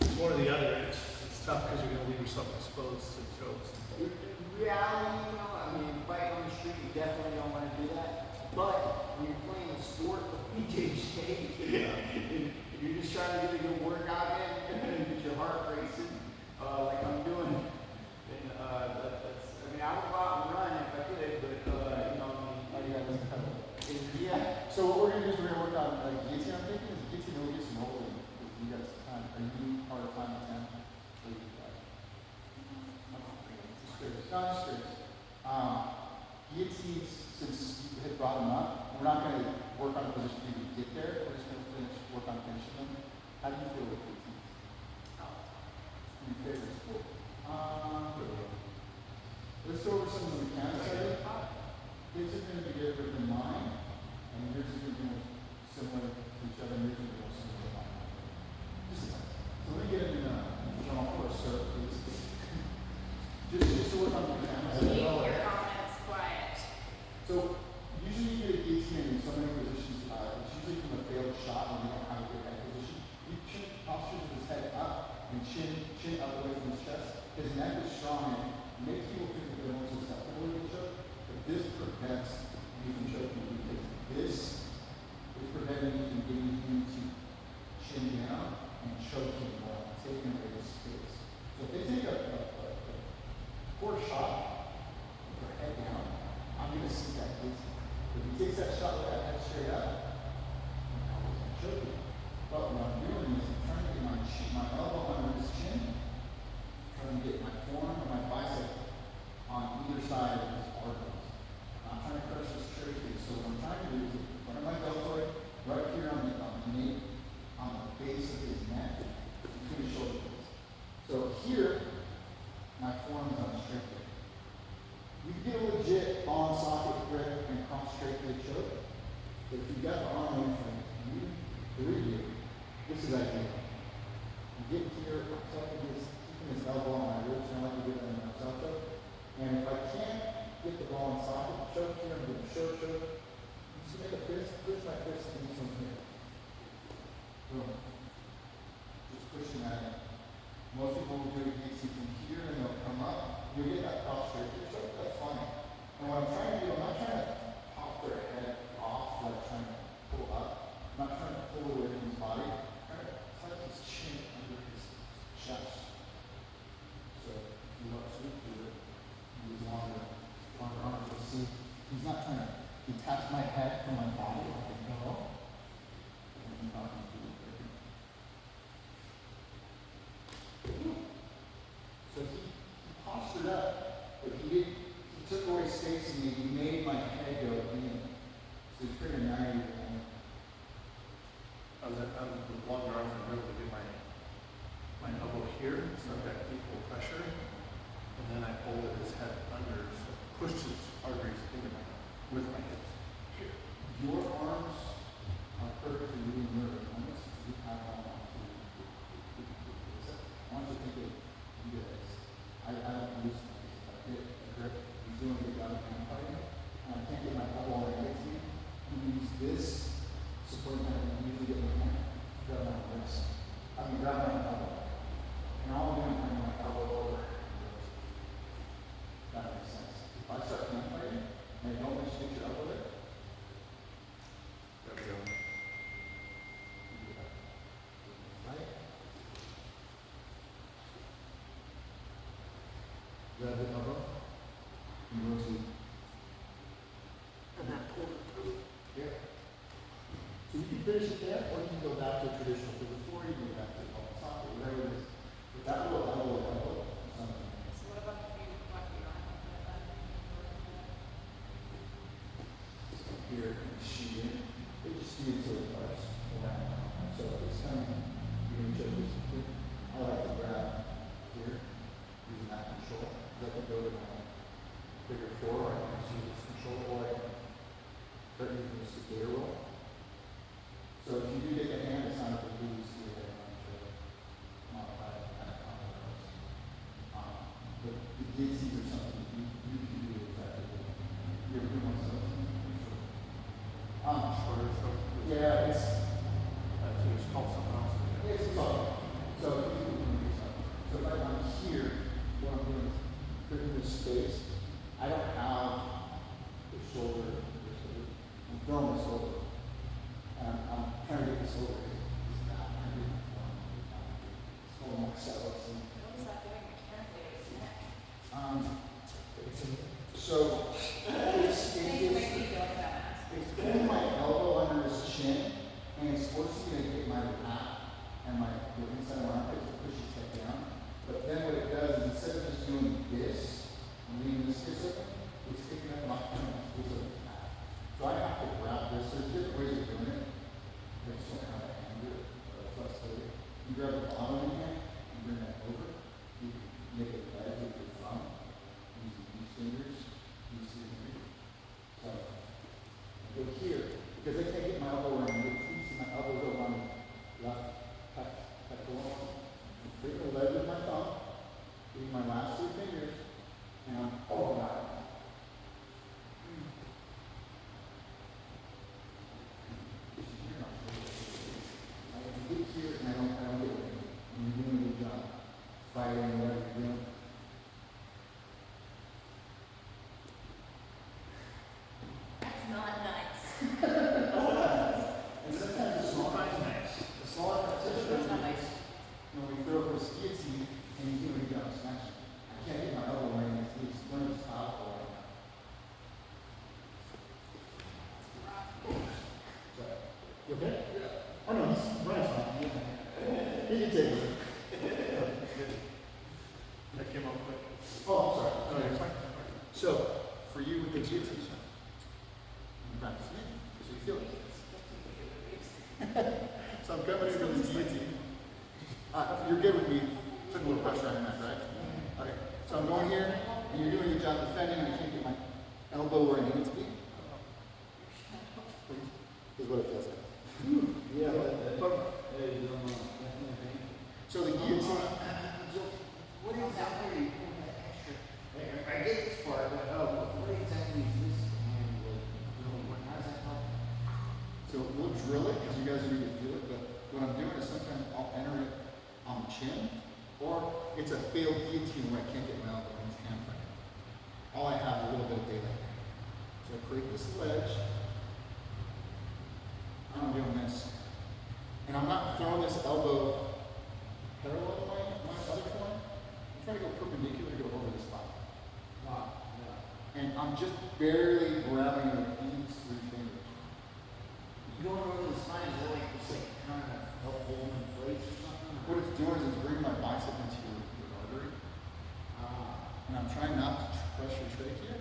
It's one or the other. It's tough because you're going to leave yourself exposed to chokes. In reality, I mean, fighting on the street, you definitely don't want to do that. But when you're playing a sport with BJJ, and you're just trying to get a good workout in and get your heart racing, like I'm doing. And I would go out and run if I could, but yeah. So what we're going to do is we're going to work on guillotine. I'm thinking is guillotine will get some rolling. If you got some time. Are you part of time at 10? Or you guys? No, just curious. Guillotines, since you had brought them up, we're not going to work on a position for you to get there. We're just going to work on finishing them. How do you feel with guillotines? Your favorite sport? Let's go over some of the mechanics of it. His is going to be different than mine, and yours is going to be similar to each other, and yours is going to be similar to mine. Just a second. So let me get in John first, sir, please. Just to work on the mechanics. Keep your comments quiet. So usually you get a guillotine in so many positions. It's usually from a failed shot when you don't have a good head position. You chin postures with his head up and chin up away from his chest. His neck is strong and makes people think that they're more susceptible to choke. But this prevents you from choking because this is preventing you from getting him to chin down and choking more, taking away the space. So if they take a poor shot with their head down, I'm going to see that guillotine. If he takes that shot with that head straight up, I'm going to choke him. But what I'm doing is I'm trying to get my elbow under his chin, trying to get my forearm and my bicep on either side of his organs. I'm trying to crush this trachea. So what I'm trying to do is in front of my deltoid, right here on the nape, on the base of his neck, between his shoulder blades. So here, my forearm is on a straight leg. You can get a legit ball and socket grip and cross straight leg choke. But if you've got the arm in from you, through you, this is ideal. You get here, keeping his elbow on my ribs, kind of like you did in the self choke. And if I can't get the ball and socket choke here, I'm going to short choke. You see, make a fist, push my fist in from here. Boom. Just push pushing at it. Most people will do a guillotine from here and they'll come up. You'll get that cross straight through, so that's fine. And what I'm trying to do, I'm not trying to pop their head off, like trying to pull up. I'm not trying to pull away from his body. I'm trying to tuck his chin under his chest. So if you look through it, use longer arms. You'll see he's not trying to detach my head from my body like a pillow. I'm talking to you. So he postured up, but he took away space in me. He made my head go in. So he's pretty 90 and On the long arms, I'm able to get my elbow here, so I've got equal pressure. And then I folded his head under, so pushed his arteries into with my hips. Here. your arms are perfect for you and your opponents. You have on to I want you to think of this. I don't use this. I get a grip. He's doing a good job of hand fighting. And I can't get my elbow on the team. I'm going to use this support hand and usually get my hand, grab my wrist. I'm going to grab my elbow. And all I'm doing is bring my elbow over. That makes sense. If I start hand fighting and I don't let you get your elbow there, There we go. you do that. Right? Grab the elbow and rotate. And that pulled it through. Yeah. So you can finish it there, or you can go back to a traditional physical four, you can go back to a top, or whatever it is. But that little elbow, something. So what about if you walk your arm up like that? Here and shoot in. It just speeds until it starts around. So if it's coming, you're going to choke this too. I like to grab here, using that control. Because I can go to my figure four, I can use this control, or I can start using this gator roll. So if you do get the hand, it's not a big deal, you see it to modify it kind of combos. But the guillotines are something you can do effectively. You're doing myself. Shorter stroke. Yeah, it's It's called something else. it's tough. So if I'm here, what I'm doing is putting this space. I don't have the shoulder. I'm throwing this over. And I'm trying to get this over. It's not trying to get my form. It's going like so. What was that doing mechanically to his neck? So it's Thank you, make me feel like that. it's pulling my elbow under his chin, and it's forcing me to get my lat and the inside of my armpit to push his head down. But then what it does is instead of just doing this and leaving this kiss open, it's picking up my hand and pulls up his lat. So I have to grab this. There's different ways of doing it. I just don't have a hand do it, flexibility. You grab the bottom of your hand, you bring that over. You can make a ledge with your thumb, using these fingers, use these fingers. So go here, because I can't get my elbow around the piece, my elbow go on the left pectoral. Bring the leg with my thumb, using my last two fingers, and I'm over that. I can get here and I don't get it. And you're doing a good job. Fighting whatever you're doing. That's not nice. And sometimes it's small a smaller practitioner, That's not nice. when we throw up his guillotine and he's doing a good job smashing. I can't get my elbow right in his knees. One of his top right now. So, you okay? Yeah. Oh no, he's Brian's fine. He can take it. That came up quick. Oh, I'm sorry. No, you're fine. So, for you with the guillotine, you practice me, so you feel it. So I'm coming in with the guillotine. You're good with me putting a little pressure on your neck, right? Okay. So I'm going here, and you're doing a good job defending, and I can't get my elbow where I need it to be. Is what it feels like. Yeah, So the guillotine. what exactly are you putting that extra? I get this part, but what exactly is this hand like? How does that help? So we'll drill it because you guys need to feel it, but what I'm doing is sometimes I'll enter it on the it's a failed guillotine where I can't get my elbow in his hand frame. All I have is a little bit of daylight. So I create this ledge, and I'm doing this. And I'm not throwing this elbow parallel to my other form. I'm trying to go perpendicular to go over the spot. Wow. And I'm just barely grabbing these 3 fingers. You going over the spine, is that like just like trying to help hold in place or something? What it's doing is it's bringing my bicep into your artery. And I'm trying not to crush your trachea,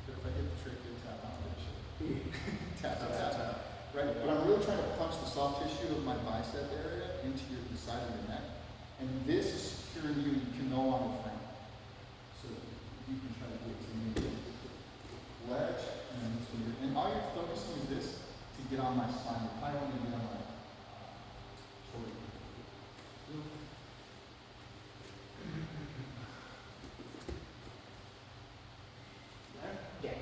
but if I get the trachea tap onto it, it should tap, tap, tap, tap. Right, but I'm really trying to punch the soft tissue of my bicep area into the side of your neck. And this is securing you can no longer frame. So you can try to get to the ledge, and then this one. And all you're focusing is this to get on my spine. You probably want to get on my shoulder. Yeah.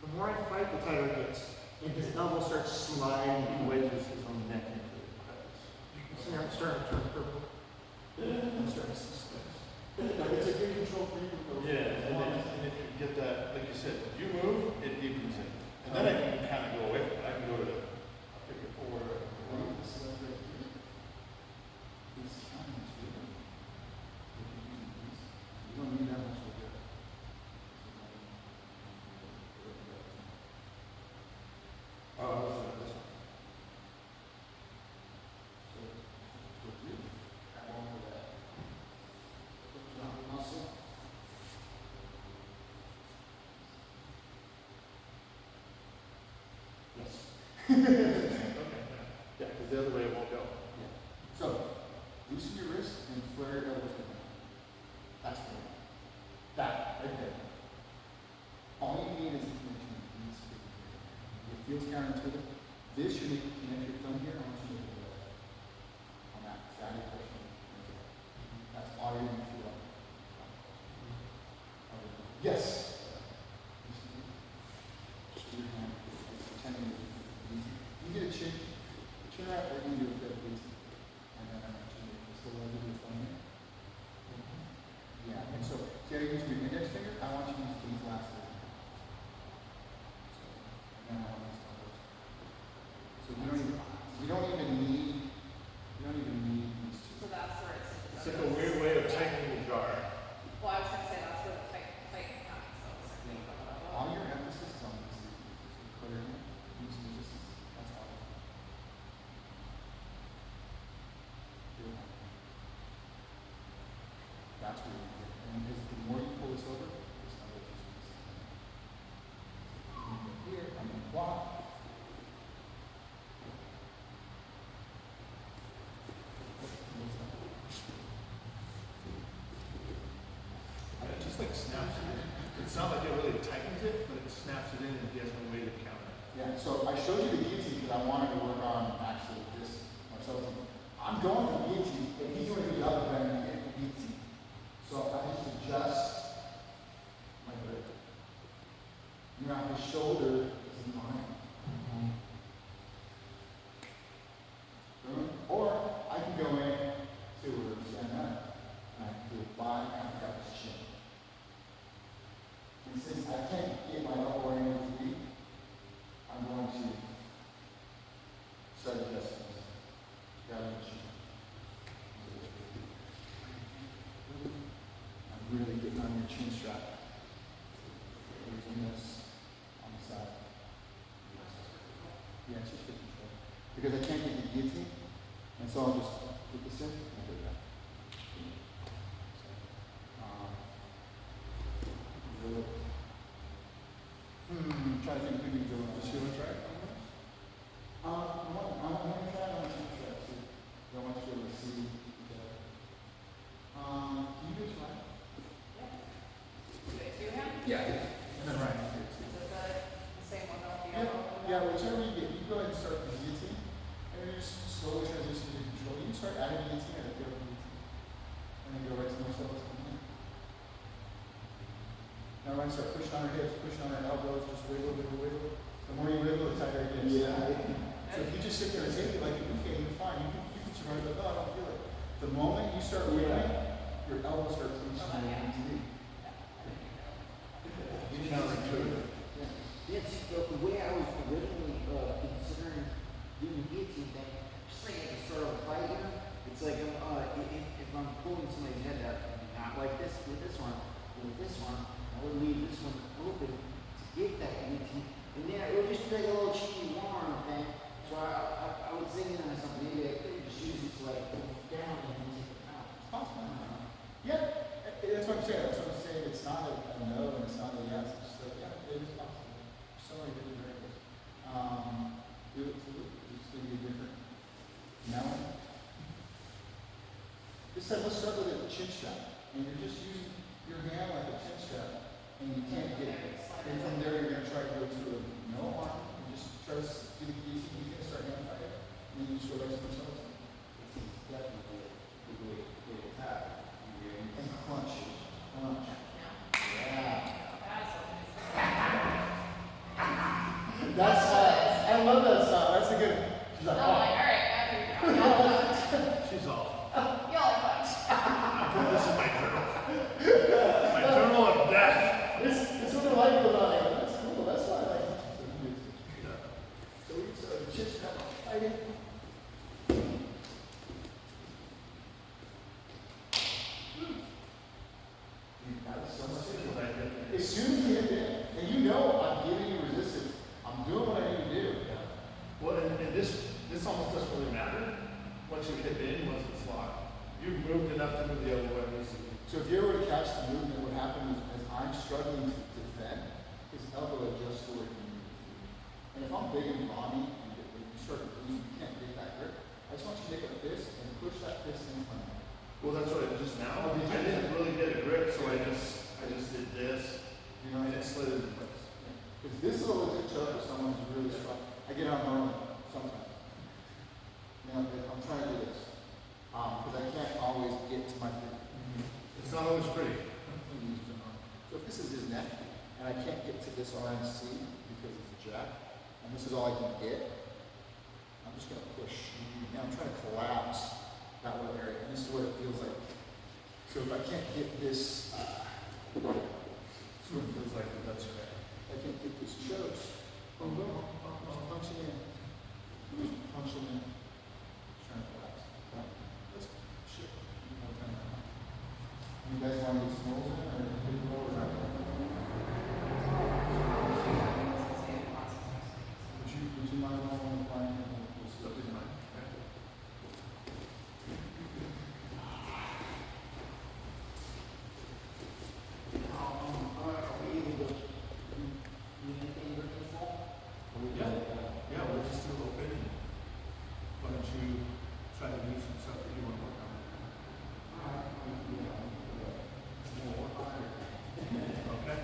The more I fight, the tighter it gets. And his elbow starts sliding. He wedges his own neck into it. See, I'm starting to turn purple. I'm starting to suspect. It's a good control for you. Yeah, and if you get that, like you said, if you move, it deepens it. And then I can kind of go away from it. I can go to the, I'll pick it forward. This ledge right here is kind of too. You don't need that much to do. Oh, I was doing this one. Yeah, because the other way it won't go. So, loosen your wrist and flare your elbows down. That's the way. That, right there. All you need is a connection of these fingers. It feels counterintuitive. This should make you connect your thumb here. I want you to look at that. On that fatty portion. Right there. That's all you're going to feel. Yes. Just do your hand. Pretending to be easy. You get a chin wrap, we're going to do a bit of easy. And then I'm actually still going to do the thumb here. Yeah, and so, see how you use your index finger? I want you to use these last three. So, and then I want to use those. So we don't even need these two. So that's where it's. It's like a weird way of tightening the jar. Well, I was gonna say that's where the tight comes, so it's like. All your emphasis is on this. Clear here. Use resistance. That's all. That's where you get. And the more you pull this over, this number just here, I'm going to block. It just like snaps it in. It's not like it really tightens it, but it snaps it in and he has no way to counter it. Yeah, so I showed you the guillotine because I wanted to work on actually this myself. I'm going for the guillotine, and he's doing a good job of trying to get the guillotine. So I just adjust my grip. Now his shoulder is in mine. Boom. Or I can go in to where we stand up, and I can do a body and I grab his chin. And since I can't get my elbow where I need to be, I'm going to start adjusting this. Grab the chin. I'm really getting on your chin strap. Using this on the side. Yeah, it's just for control. Because I can't get the guillotine, and so I'll just put this in and put it back. Really, trying to think if we can go on this. You want to try it? I'm going to try it on the chin strap too. I want you to be able to see. Can you do it right? Yeah. And then right here too. Is it the same one though? Yeah, whichever you get, you go ahead and start the guillotine, and then you just slowly transition to control. You can start adding guillotine at a failed guillotine, and then go right to more cells. Now we're going to start pushing on our hips, pushing on our elbows, just wiggle, wiggle, wiggle. The more you wiggle, the tighter it gets. Yeah. So if you just sit there and take it like you can, you're fine. You can survive, but oh, I don't feel it. The moment you start moving, your elbow starts reaching the knee. Counterintuitive. Yeah, see, the way I was originally considering doing the guillotine thing, just like at the start of a fight, you know, it's like if I'm pulling somebody's head out, not like this with this one, but with this one, I would leave this one open to get that guillotine, and then it would just be like a little cheeky one-arm thing. So I was thinking of something, maybe I could just use it to like pull it down and then take it out. It's possible. Yeah, that's what I'm saying. That's what I'm saying. It's not a no and it's not a yes. It's just like, yeah, it is possible. So many different variables. Do it to just give you a different melon. This said, let's start with a chin strap. And you're just using your hand like a chin strap. And you can't get it. And from there, you're going to try to go to a no arm. And just try to do the key. You're going to start hand fighting. And then you just go right to the toes. Definitely the way to attack. And crunch. Crunch. Yeah. That's I love that style. That's a good. She's like, oh. She's all, Y'all are fun. this is my journal. My journal of death. It's what I like about it. That's cool. That's why I like it. So we just have a fighting. As soon as you hit it, and you know I'm giving you resistance, I'm doing what I need to do. Well, and this almost doesn't really matter. Once you hit in, once it's locked. You've moved enough to move the elbow where it needs to be. So if you ever were to catch the movement, what happened is as I'm struggling to defend, his elbow adjusts to where he needs to be. And if I'm big and brawny, and you start to bleed, you can't get that grip. I just want you to make a fist and push that fist in front of me. Well, that's what I did just now. Oh, did you? I didn't really get a grip, so I just did this, You know, and it slid into place. because this is a legit choke if someone's really strong. I get on early sometimes. You know, I'm trying to do this. Because I can't always get to my feet. It's not always pretty. So if this is his neck, and I can't get to this RNC because it's a jack, and this is all I can get, I'm just going to push. And I'm trying to collapse that little area. And this is what it feels like. So if I can't get this, Sort of feels like that's correct. I can't get this choke. Boom, boom, just punching in. Just punching in. Just trying to collapse. Let's shit. You guys want to get some rolls in or get the rolls out? Would you mind rolling the flying? So did mine. Are we able to do anything with this wall? Yeah, we'll just do a little bit. Why don't you try to do some stuff that you want to work on? Okay.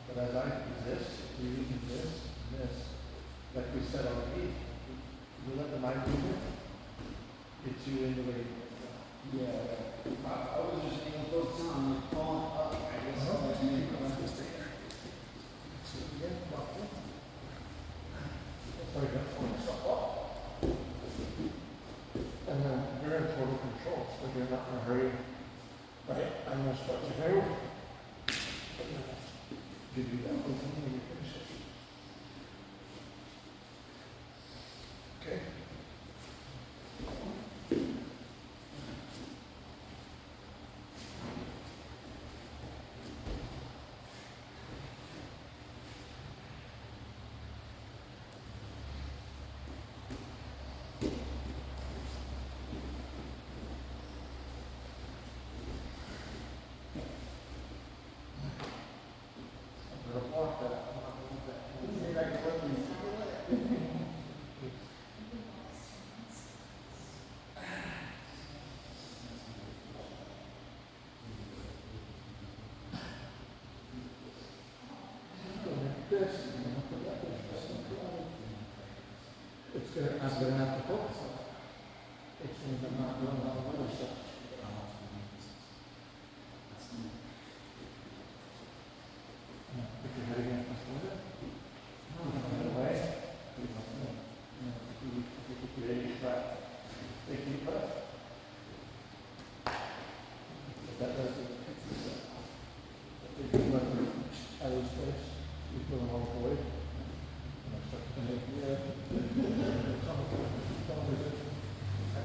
But as I resist, breathing this, like we said already, you let the mind movement get you into where you Yeah. I was just thinking, focus on like falling up, I guess. And then you're in total control, so you're not in a hurry, right? I'm gonna start to go. Give you that one thing when you finish it. Okay. Put your head against my shoulder. That way. Take your deep breath. Take a deep breath. That does it. Take a deep breath out of your space. You feel them all away.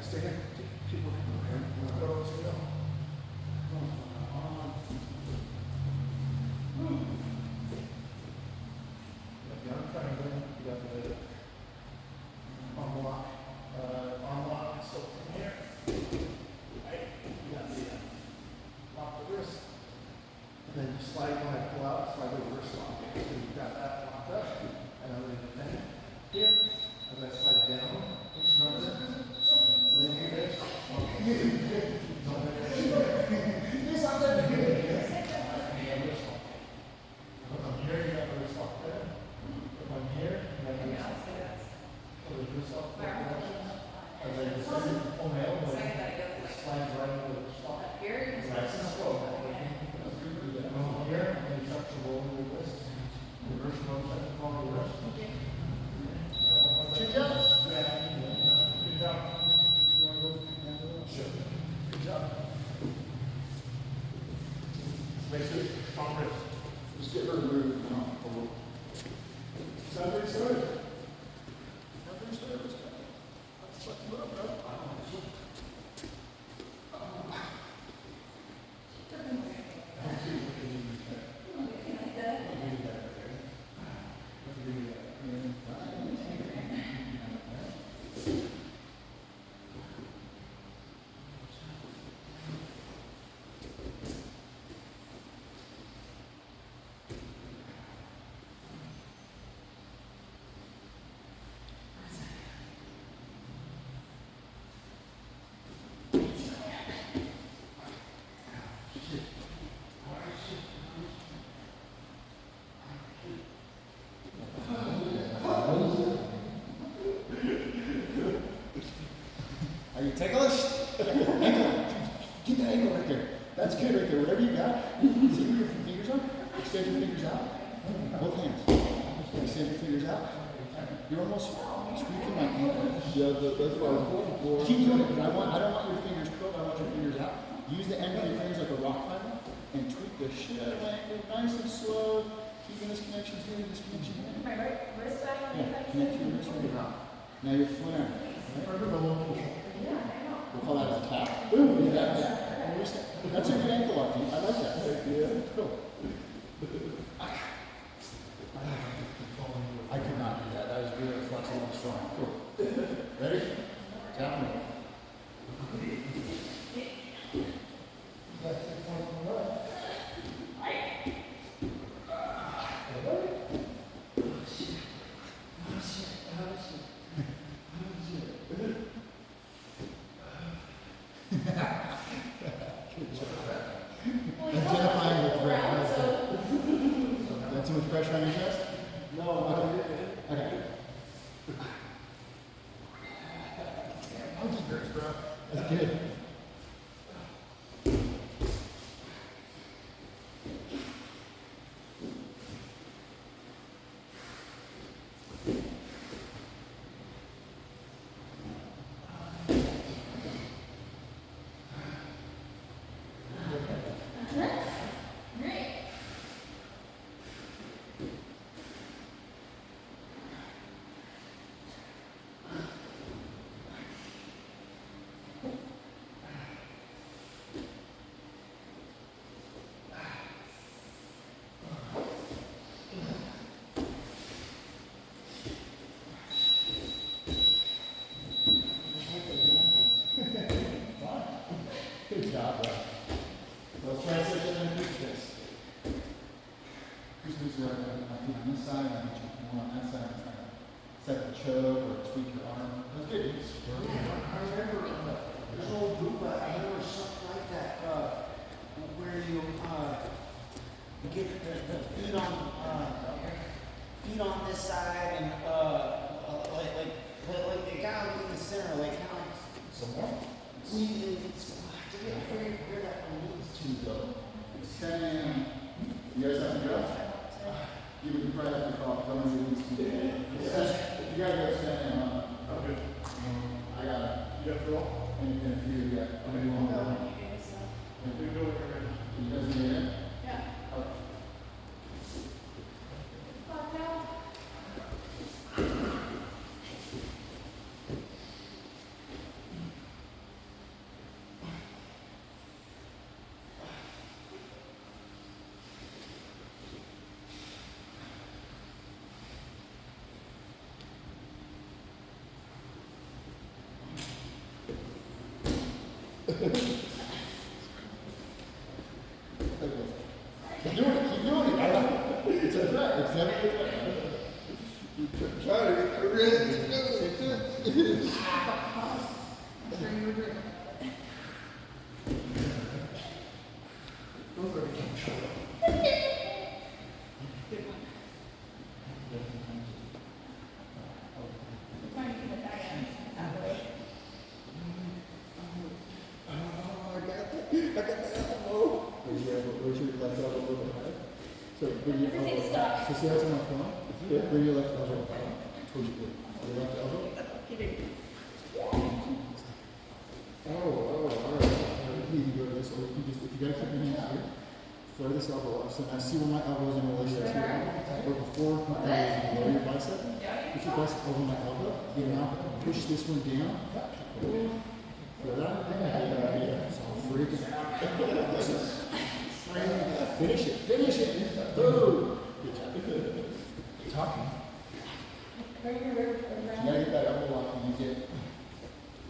Stay here. Keep looking. Go, stay down. The arm triangle, you got the arm lock. Arm lock, so from here. Right, you got the lock the wrist. And then you slide when I pull out, slide the wrist lock. So you've got that locked up. And I'm going to defend it here. As I slide down, each number. Then you this. From here, you got the wrist lock there. From here, you got the wrist lock there. So the wrist lock there. As I descend the full nail, it slides right into the wrist lock. Nice and slow. From here, and you start to roll your wrist. Reverse motion, call the wrist. Good job. Good job. You want to go? Sure. Good job. Make sure strong wrist. Just get her to move. Is that very good? Are you ticklish? Ankle. Get that ankle right there. That's good right there. Whatever you got. See where your fingers are? Extend your fingers out. Both hands. Extend your fingers out. You're almost tweaking my ankle. Yeah, that's what I was going for. Keep doing it, but I don't want your fingers curled. I want your fingers out. Use the end of your fingers like a rock climber and tweak the shit out of my ankle nice and slow. Keeping this connection here, this connection here. My right wrist back on Yeah, connect your wrist right now. Now you're flaring. Right? We'll call that a tap. Ooh, you got that. That's a good ankle lock. I like that. Yeah, cool. I could not do that. That was really flexible and strong. Cool. Ready? Tap me. Identifying the threat. Got too much pressure on your chest? No, Okay. Monkey grip, bro. That's good. Good job, bro. Let's transition and push this. Push this right now. My feet on this side, I want you more on that side. Set the choke or tweak your arm. That's good. I remember there's an old group, I remember something like that, where you get the feet on this side and like the guy in the center, like kind of like Some more? squeeze where that one needs to go. 10 a.m. You guys have to go? You would probably have to call someone who needs to be there. You gotta go at 10 a.m. Okay. I got it. You got to roll? In a few, yeah. Okay. You want to We can go with your. You guys need it? Yeah. Okay. Keep doing it, keep doing it. I know. It's a threat, it's never a threat. Try to get the red. Where's your left elbow a little bit higher? So bring your elbow back. So see how it's on my phone? Yeah. Bring your left elbow back towards your left elbow. Oh, all right. You can go to this, or you can just, if you gotta keep your hands here, throw this elbow up. So now see where my elbow is in relation to your elbow. Or before my elbow is below your bicep. Put your bicep over my elbow. You now push this one down. Feel that? Yeah. So I'm freaking out. Finish it, finish it. Boom. Good job. You're talking. You gotta get that elbow lock and you get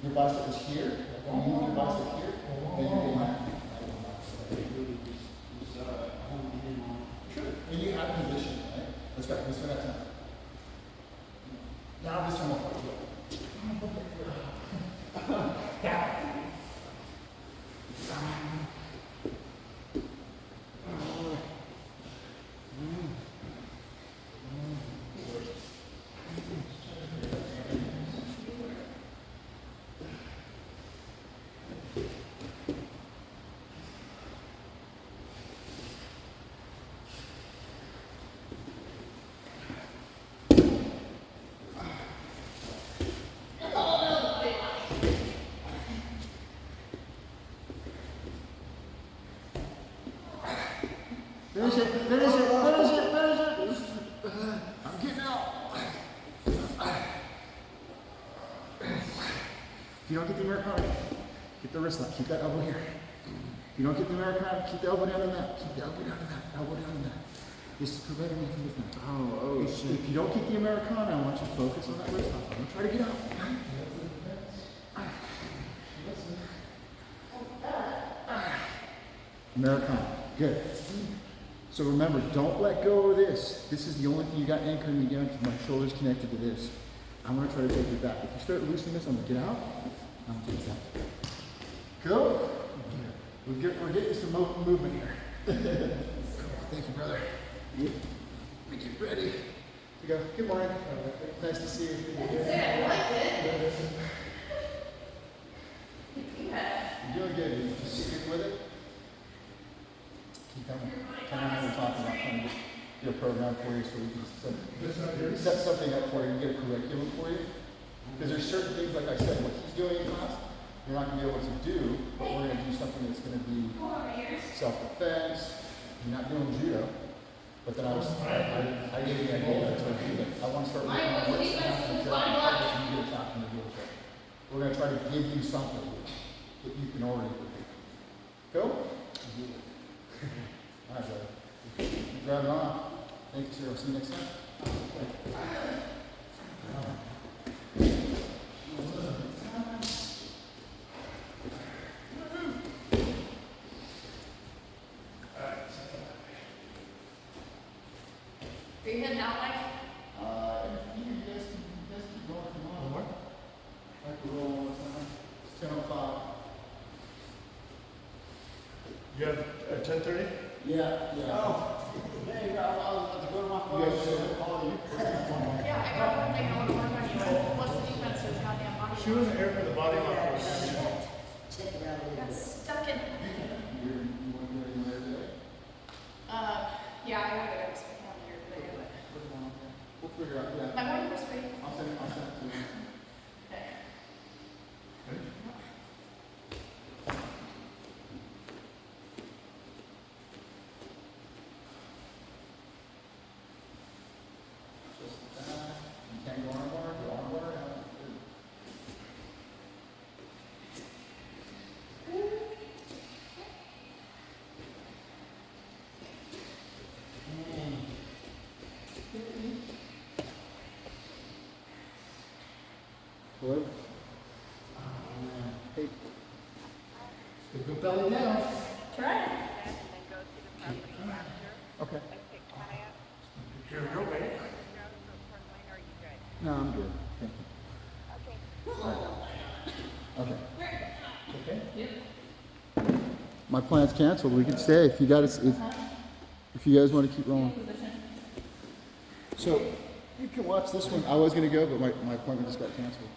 your bicep is here. When you move your bicep here, then you're getting that. Sure. And you have position, right? Let's go. Let's go that time. Now this time I'll fight you. Finish it, finish it, finish it, finish it. I'm getting out. If you don't get the Americana, get the wrist lock. Keep that elbow here. If you don't get the Americana, keep the elbow down on that. Keep the elbow down on that. Elbow down on that. This is preventing me from lifting. Oh, shit. If you don't get the Americana, I want you to focus on that wrist lock. I'm gonna try to get out. Americana. Good. So remember, don't let go of this. This is the only thing you got anchoring me down because my shoulder's connected to this. I'm going to try to take you back. If you start loosening this, I'm going to get out. I'm going to take you back. Cool? We're getting some movement here. Thank you, brother. Let me get ready to go. Good morning. Nice to see you. I liked it. You're doing good. You just stick with it. Keep coming. Come on, we're talking about trying to get a program for you so we can set something up for you and get a curriculum for you. Because there's certain things, like I said, what he's doing in class, you're not going to be able to do, but we're going to do something that's going to be self-defense. You're not doing judo. But then I gave you the idea that I want to start working on what's going to happen if you get attacked in the wheelchair. We're going to try to give you something that you can already do. Cool? All right, brother. You drive on. Thank you, sir. I'll see you next time. Are you heading out, Mike? You guys keep going. Come on. More? I can roll one more time. It's 10:05. You have at 10:30? Yeah. Oh, hey, I was about to go to my phone. You guys should call you. Yeah, I got one thing I want to work on you. What's the defense's goddamn body? She wasn't here for the body lock. Shit. stick around a little Got bit. stuck in. You want to go anywhere today? Yeah, I gotta go speak down here today, but Put them on there. We'll figure out, yeah. my morning was free. I'll send it to you. Okay. Just that. You can't go on water, go on water, out. Hello? Hey. Good belly down. Try. Okay. Here we go, baby. No, I'm good. Thank you. Okay. Okay. My plan's canceled. We can stay if you guys if you guys want to keep rolling. So you can watch this one. I was gonna go, but my appointment just got canceled.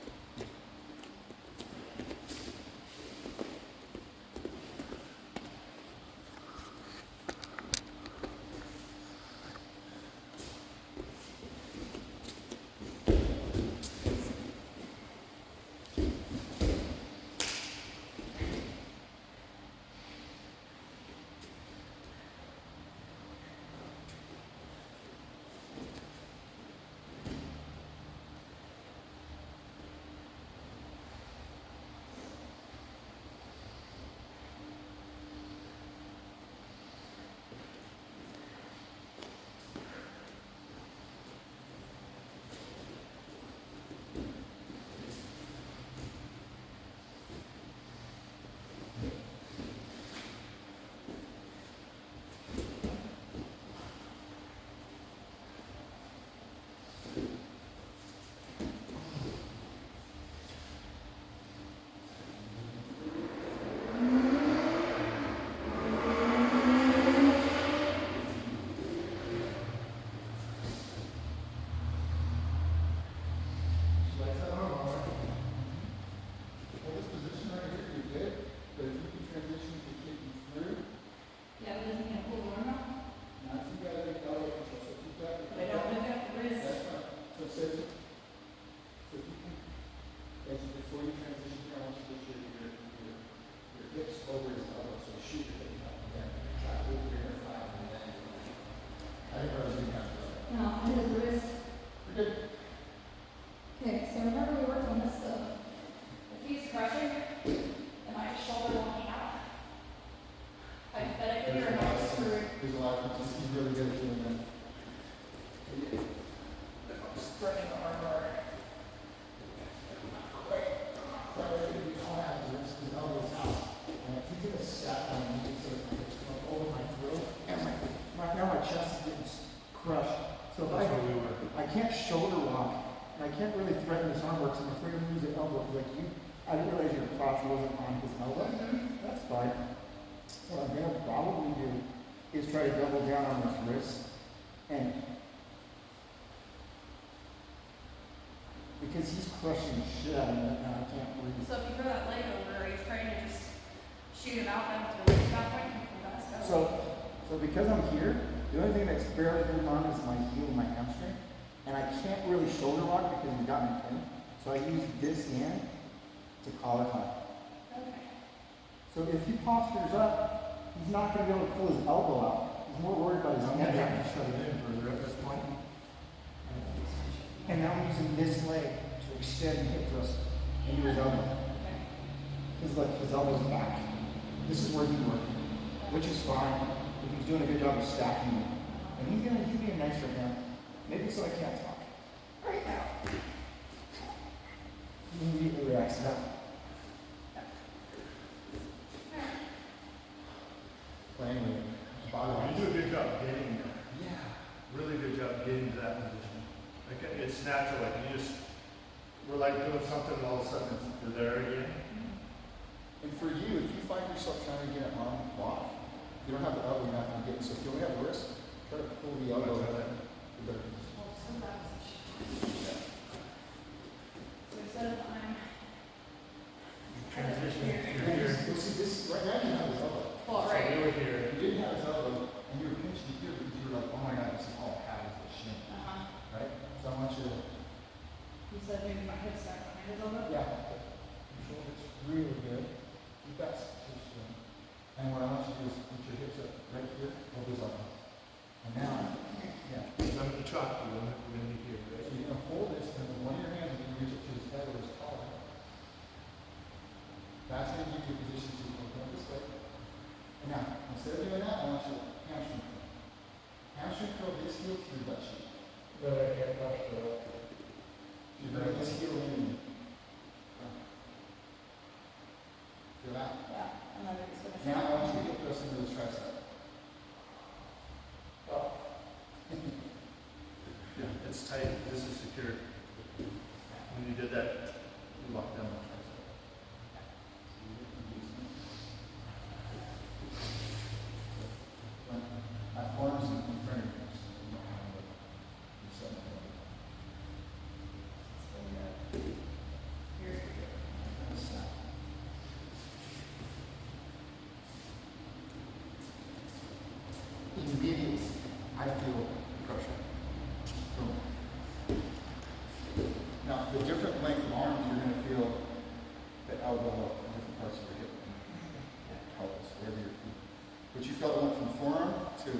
Well, this position right here, you're good, but if you can transition to kicking through, Yeah, but doesn't it pull warm up? now if you got a elbow control, so if you've got. But I don't want to get the wrist. That's fine. So if you can, before you transition here, I want you to put your hips over his elbow, so shoot your hips up, and then try to move your thigh, and then. I think I was doing that. No, I did the wrist. You're good. Okay, so remember we worked on this though. If he's crushing, am I just shoulder walking out? Hypothetically, or am I just screwed? There's a lot of, he's really good at doing that. Spreading the arm bar. Now my chest is getting crushed. So if That's what we were. I can't shoulder walk, and I can't really threaten this arm work, so I'm afraid I'm gonna lose the elbow, because like you, I didn't realize your crotch wasn't on his elbow. That's fine. What I'm gonna probably do is try to double down on this wrist, and because he's crushing the shit out of me right now, I can't breathe. So if you throw that leg over, are you trying to just shoot him out then with the wrist stop point from that stuff? So because I'm here, the only thing that's barely going on is my heel and my hamstring. And I can't really shoulder walk because we got me pinned. So I use this hand to collar tie. Okay. So if he postures up, he's not going to be able to pull his elbow out. He's more worried about his I'm neck. gonna have to shut it in further at this point. And now I'm using this leg to extend and hip thrust into his elbow. Okay. His elbow's back. This is where he worked, which is fine. But he's doing a good job of stacking it. And he's being nice right now. Maybe so I can't talk. Right now. He immediately reacts to that. Playing with him. Bottom. You do a good job getting there. Yeah. Really good job getting to that position. Like, it's natural, like you just, we're like doing something and all of a sudden you're there again. And for you, if you find yourself trying to get an arm lock, if you don't have the elbow, you're not going to get it. So if you only have the wrist, try to pull the elbow. Well, sometimes it's so instead of I'm Transition, you're here. Yeah. Control it's really good. Keep that position. And what I want you to do is put your hips up right here, elbows up. And now, yeah. Because I'm gonna chop you, we're gonna be here, So right? you're gonna hold this, and with one of your hands, you're gonna reach up to his head or his collar. That's gonna give you a position so you can go this way. And now, instead of doing that, I want you to hamstring curl. Hamstring curl this heel to your butt cheek. But I can't touch the. You bring this heel in. Feel that? Yeah, and then it's gonna Now I want you to hip thrust into the tricep. Yeah, it's tight, this is secure. When you did that, you locked down the tricep. My forearms in front of you. So you don't have to do something. Immediately, I feel pressure. Boom. Now, the different length of arms, you're going to feel the elbow in different parts of your hip, pelvis, wherever your feet. But you felt it went from forearm to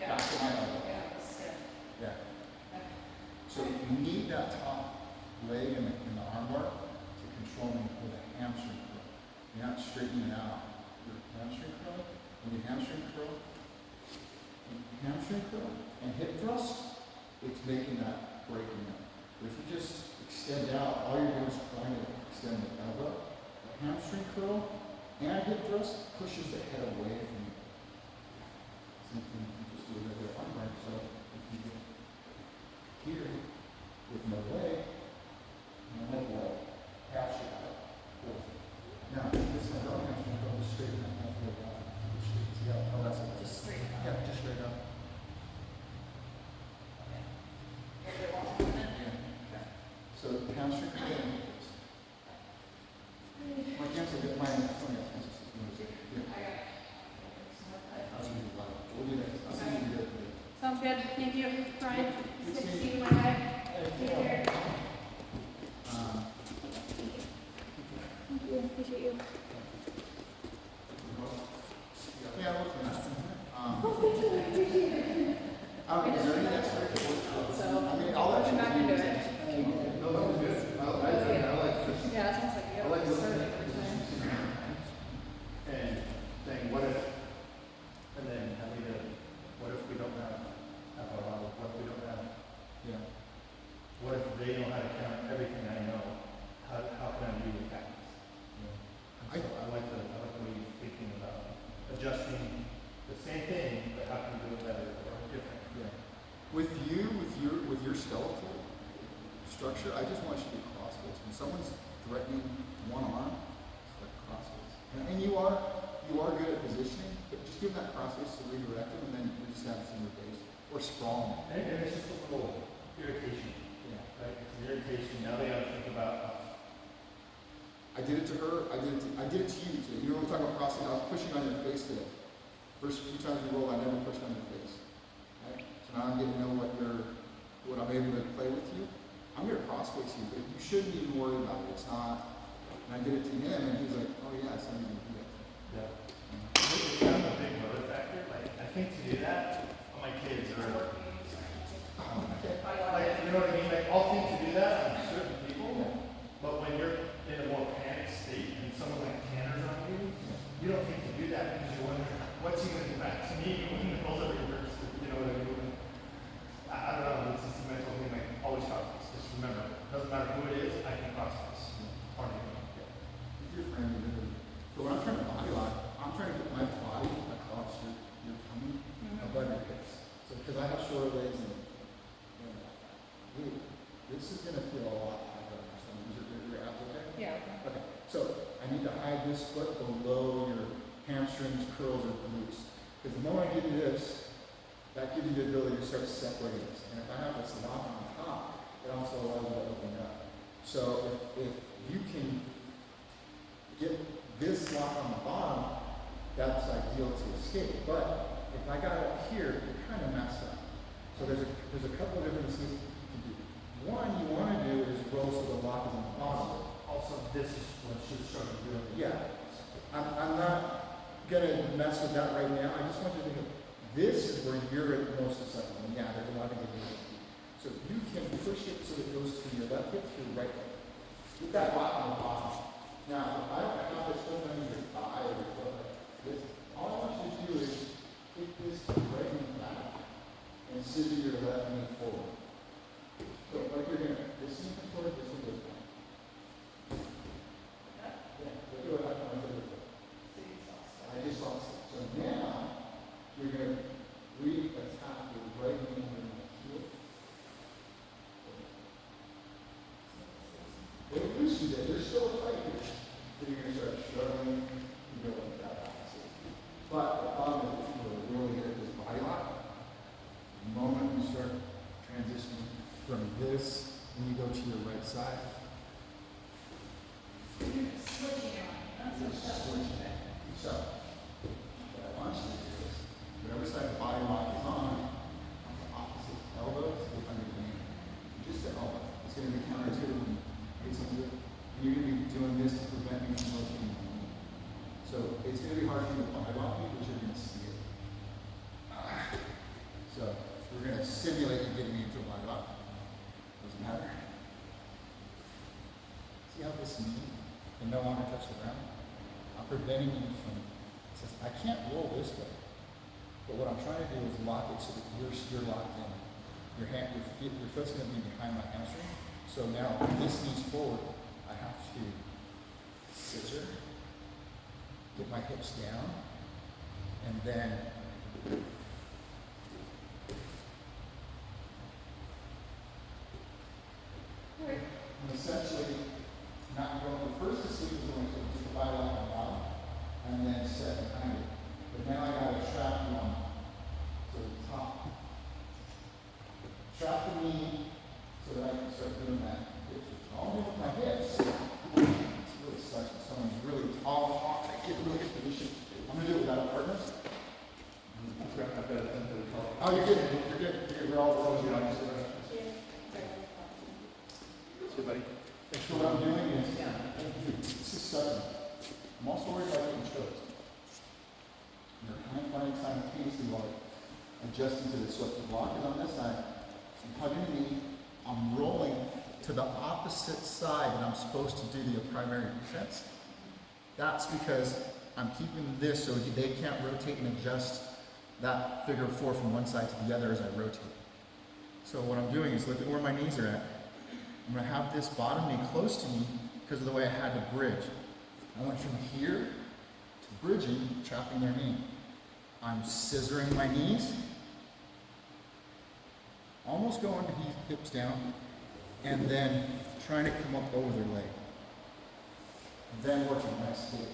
back to my elbow. Yeah, it's stiff. Yeah. So you need that top leg in the arm bar to control me with a hamstring curl. You're not straightening it out. Your hamstring curl, when you hamstring curl and hip thrust, it's making that breaking up. But if you just extend out, all you're doing is trying to extend the elbow. The hamstring curl and hip thrust pushes the head away from you. Same thing if you just do a regular arm bar. So if you get here with no leg, catch it out. Now, this is how hamstring curl is straighten out halfway down. See how that's it? Just straight up. Yeah, just straight up. So hamstring curl and hip thrust. My cancel get my We'll do that. I'll see you do it. Sounds good. Thank you, Brian. It's good to see you, my guy. Take care. Thank you. Appreciate you. Yeah, I'll look for that. Is there any next So, I mean, all that come back into it. No, that was good. I like this. Yeah, it sounds like you I like have listening. started every time. And saying, what if, and then having a, what if we don't have alcohol, what if we don't have, Yeah. what if they know how to count everything I know? How can I do with that? I- So I like the way you're thinking about adjusting the same thing, but how can you do it better or different? Yeah. With your skeletal structure, I just want you to do crossface. When someone's threatening one arm, it's like crossface. And you are good at positioning, but just give them that crossface to redirect them, and then we just have some base or sprawl. And it's just a little irritation, Yeah. right? It's an irritation. Now they gotta think about, I did it to her. I did it to you today. You know, we're talking about crossface. I was pushing on your face today. First few times you roll, I never pushed on your face. Right? So now I'm getting to know what I'm able to play with you. I'm gonna crossface you, but you shouldn't even worry about it. It's not. And I did it to him, and he's like, "Oh yeah, it's not even do that." it's kind of a big motor factor. Like, I think to do that, my kids are, like, you know what I mean? Like, I'll think to do that on certain people, but when you're in a more panic state and someone like Tanner's on you, you don't think to do that because you're wondering, what's he gonna do back to me when the balls are reversed? You know what I mean? I don't know, it's just a mental thing, like, always cross this. Just remember, it doesn't matter who it is, I can cross this. Pardon me. With your friend, you really. But when I'm trying to body lock, I'm trying to get my body across your tummy above your hips. So because I have shorter legs and really, this is gonna feel a lot tighter on your stomach. Your abs okay? Yeah. Okay. So I need to hide this foot below your hamstrings, curls, or glutes. Because the more I give you this, that gives you the ability to start separating this. And if I have this lock on top, it also allows you to open up. So if you can get this lock on the bottom, that's ideal to escape. But if I got it up here, you're kind of messed up. So there's a couple of different things you can do. One you want to do is roll so the lock is on the bottom. I'll so this is what she's starting to do. Yeah. I'm not gonna mess with that right now. I just want you to know, this is where you're at most susceptible. And yeah, there's a lot of good news. So if you can push it so it goes to your left hip, to your right hip. Get that lock on the bottom. Now, if I don't have this hook under your thigh or your foot like this, all I want you to do is kick this right knee back and scissor your left knee forward. So like you're gonna, this knee comes forward, this knee goes back. Yeah, look at what happened with the foot. I just saw it. So now, you're gonna re-attack your right knee under my heel. Don't loosen it, there's still a fight here. So you're gonna start struggling to go like that opposite. But the problem is if you were really good at this body lock, the moment you start transitioning from this, and you go to your right side, You're switching it. you're switching it. So, what I want you to do is, whatever side the body lock is on the opposite elbow, is under the knee. Just the elbow. It's gonna be counterintuitive when you get something. And you're gonna be doing this to prevent me from rotating my knee. So it's gonna be hard for you to body lock me, but you're gonna see it. So we're gonna simulate you getting me into a body lock. Doesn't matter. See how this knee can no longer touch the ground? I'm preventing you from, it says, I can't roll this way. But what I'm trying to do is lock it so that you're locked in. Your foot's gonna be behind my hamstring. So now when this knee's forward, I have to scissor, get my hips down, and then I'm essentially not going, the first to sleep is going to just the body lock on bottom, and then set behind it. But now I gotta trap you on to the top. Trap the knee so that I can start doing that. I'll do with my hips. This really sucks when someone's really tall, I get really good position. I'm gonna do it without a partner. Oh, you're good. You're good. We're all frozen. See, buddy. So what I'm doing is, this is sudden. I'm also worried about getting choked. You're kind of finding simultaneously while adjusting to this. So if the block is on this side, I'm hugging the knee, I'm rolling to the opposite side that I'm supposed to do the primary defense. That's because I'm keeping this so they can't rotate and adjust that figure four from one side to the other as I rotate. So what I'm doing is look at where my knees are at. I'm gonna have this bottom knee close to me because of the way I had to bridge. I went from here to bridging, trapping their knee. I'm scissoring my knees, almost going to hips down, and then trying to come up over their leg. Then working my escape.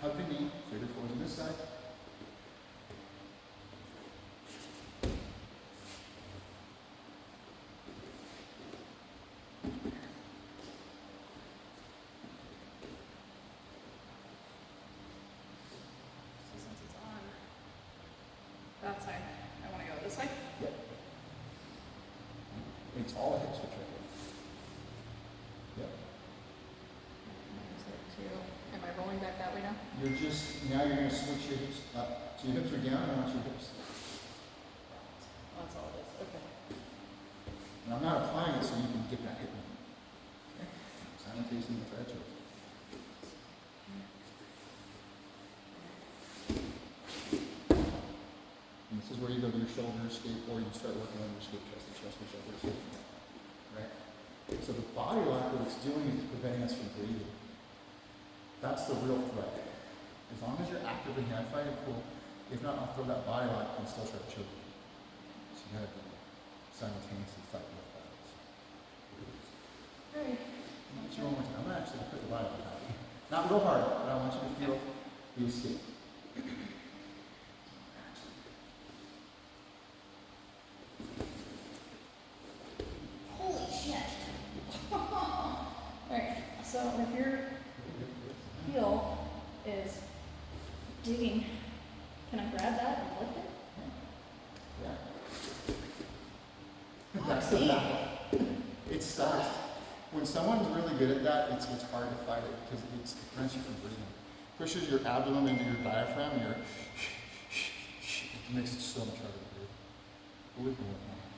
Hug the knee, figure fours on this side. So since it's on that side, I want to go this way. Yep. It's all a hip switch right here. Yep. Am I rolling back that way now? You're now you're going to switch your hips up. So your hips are down, I want your hips. That's all it is. Okay. And I'm not applying it so you can get that hip movement. Okay? Simultaneously with that choice. And this is where you go to your shoulder escape, or you start working on your escape chest to chest, whichever is right. So the body lock, what it's doing is it's preventing us from breathing. That's the real threat. As long as you're actively hand fighting, cool. If not, I'll throw that body lock and still try to choke you. So you gotta simultaneously fight both battles. Alright. I'll let you one more time. I'm gonna actually put the body lock out. Not real hard, but I want you to feel the escape. Holy shit. Alright, so if your heel is digging, can I grab that and lift it? Yeah. That's the see. battle. sucks. When someone's really good at that, it's hard to fight it because it prevents you from breathing. Pushes your abdomen into your diaphragm and it makes it so much harder to breathe. But we can work on it.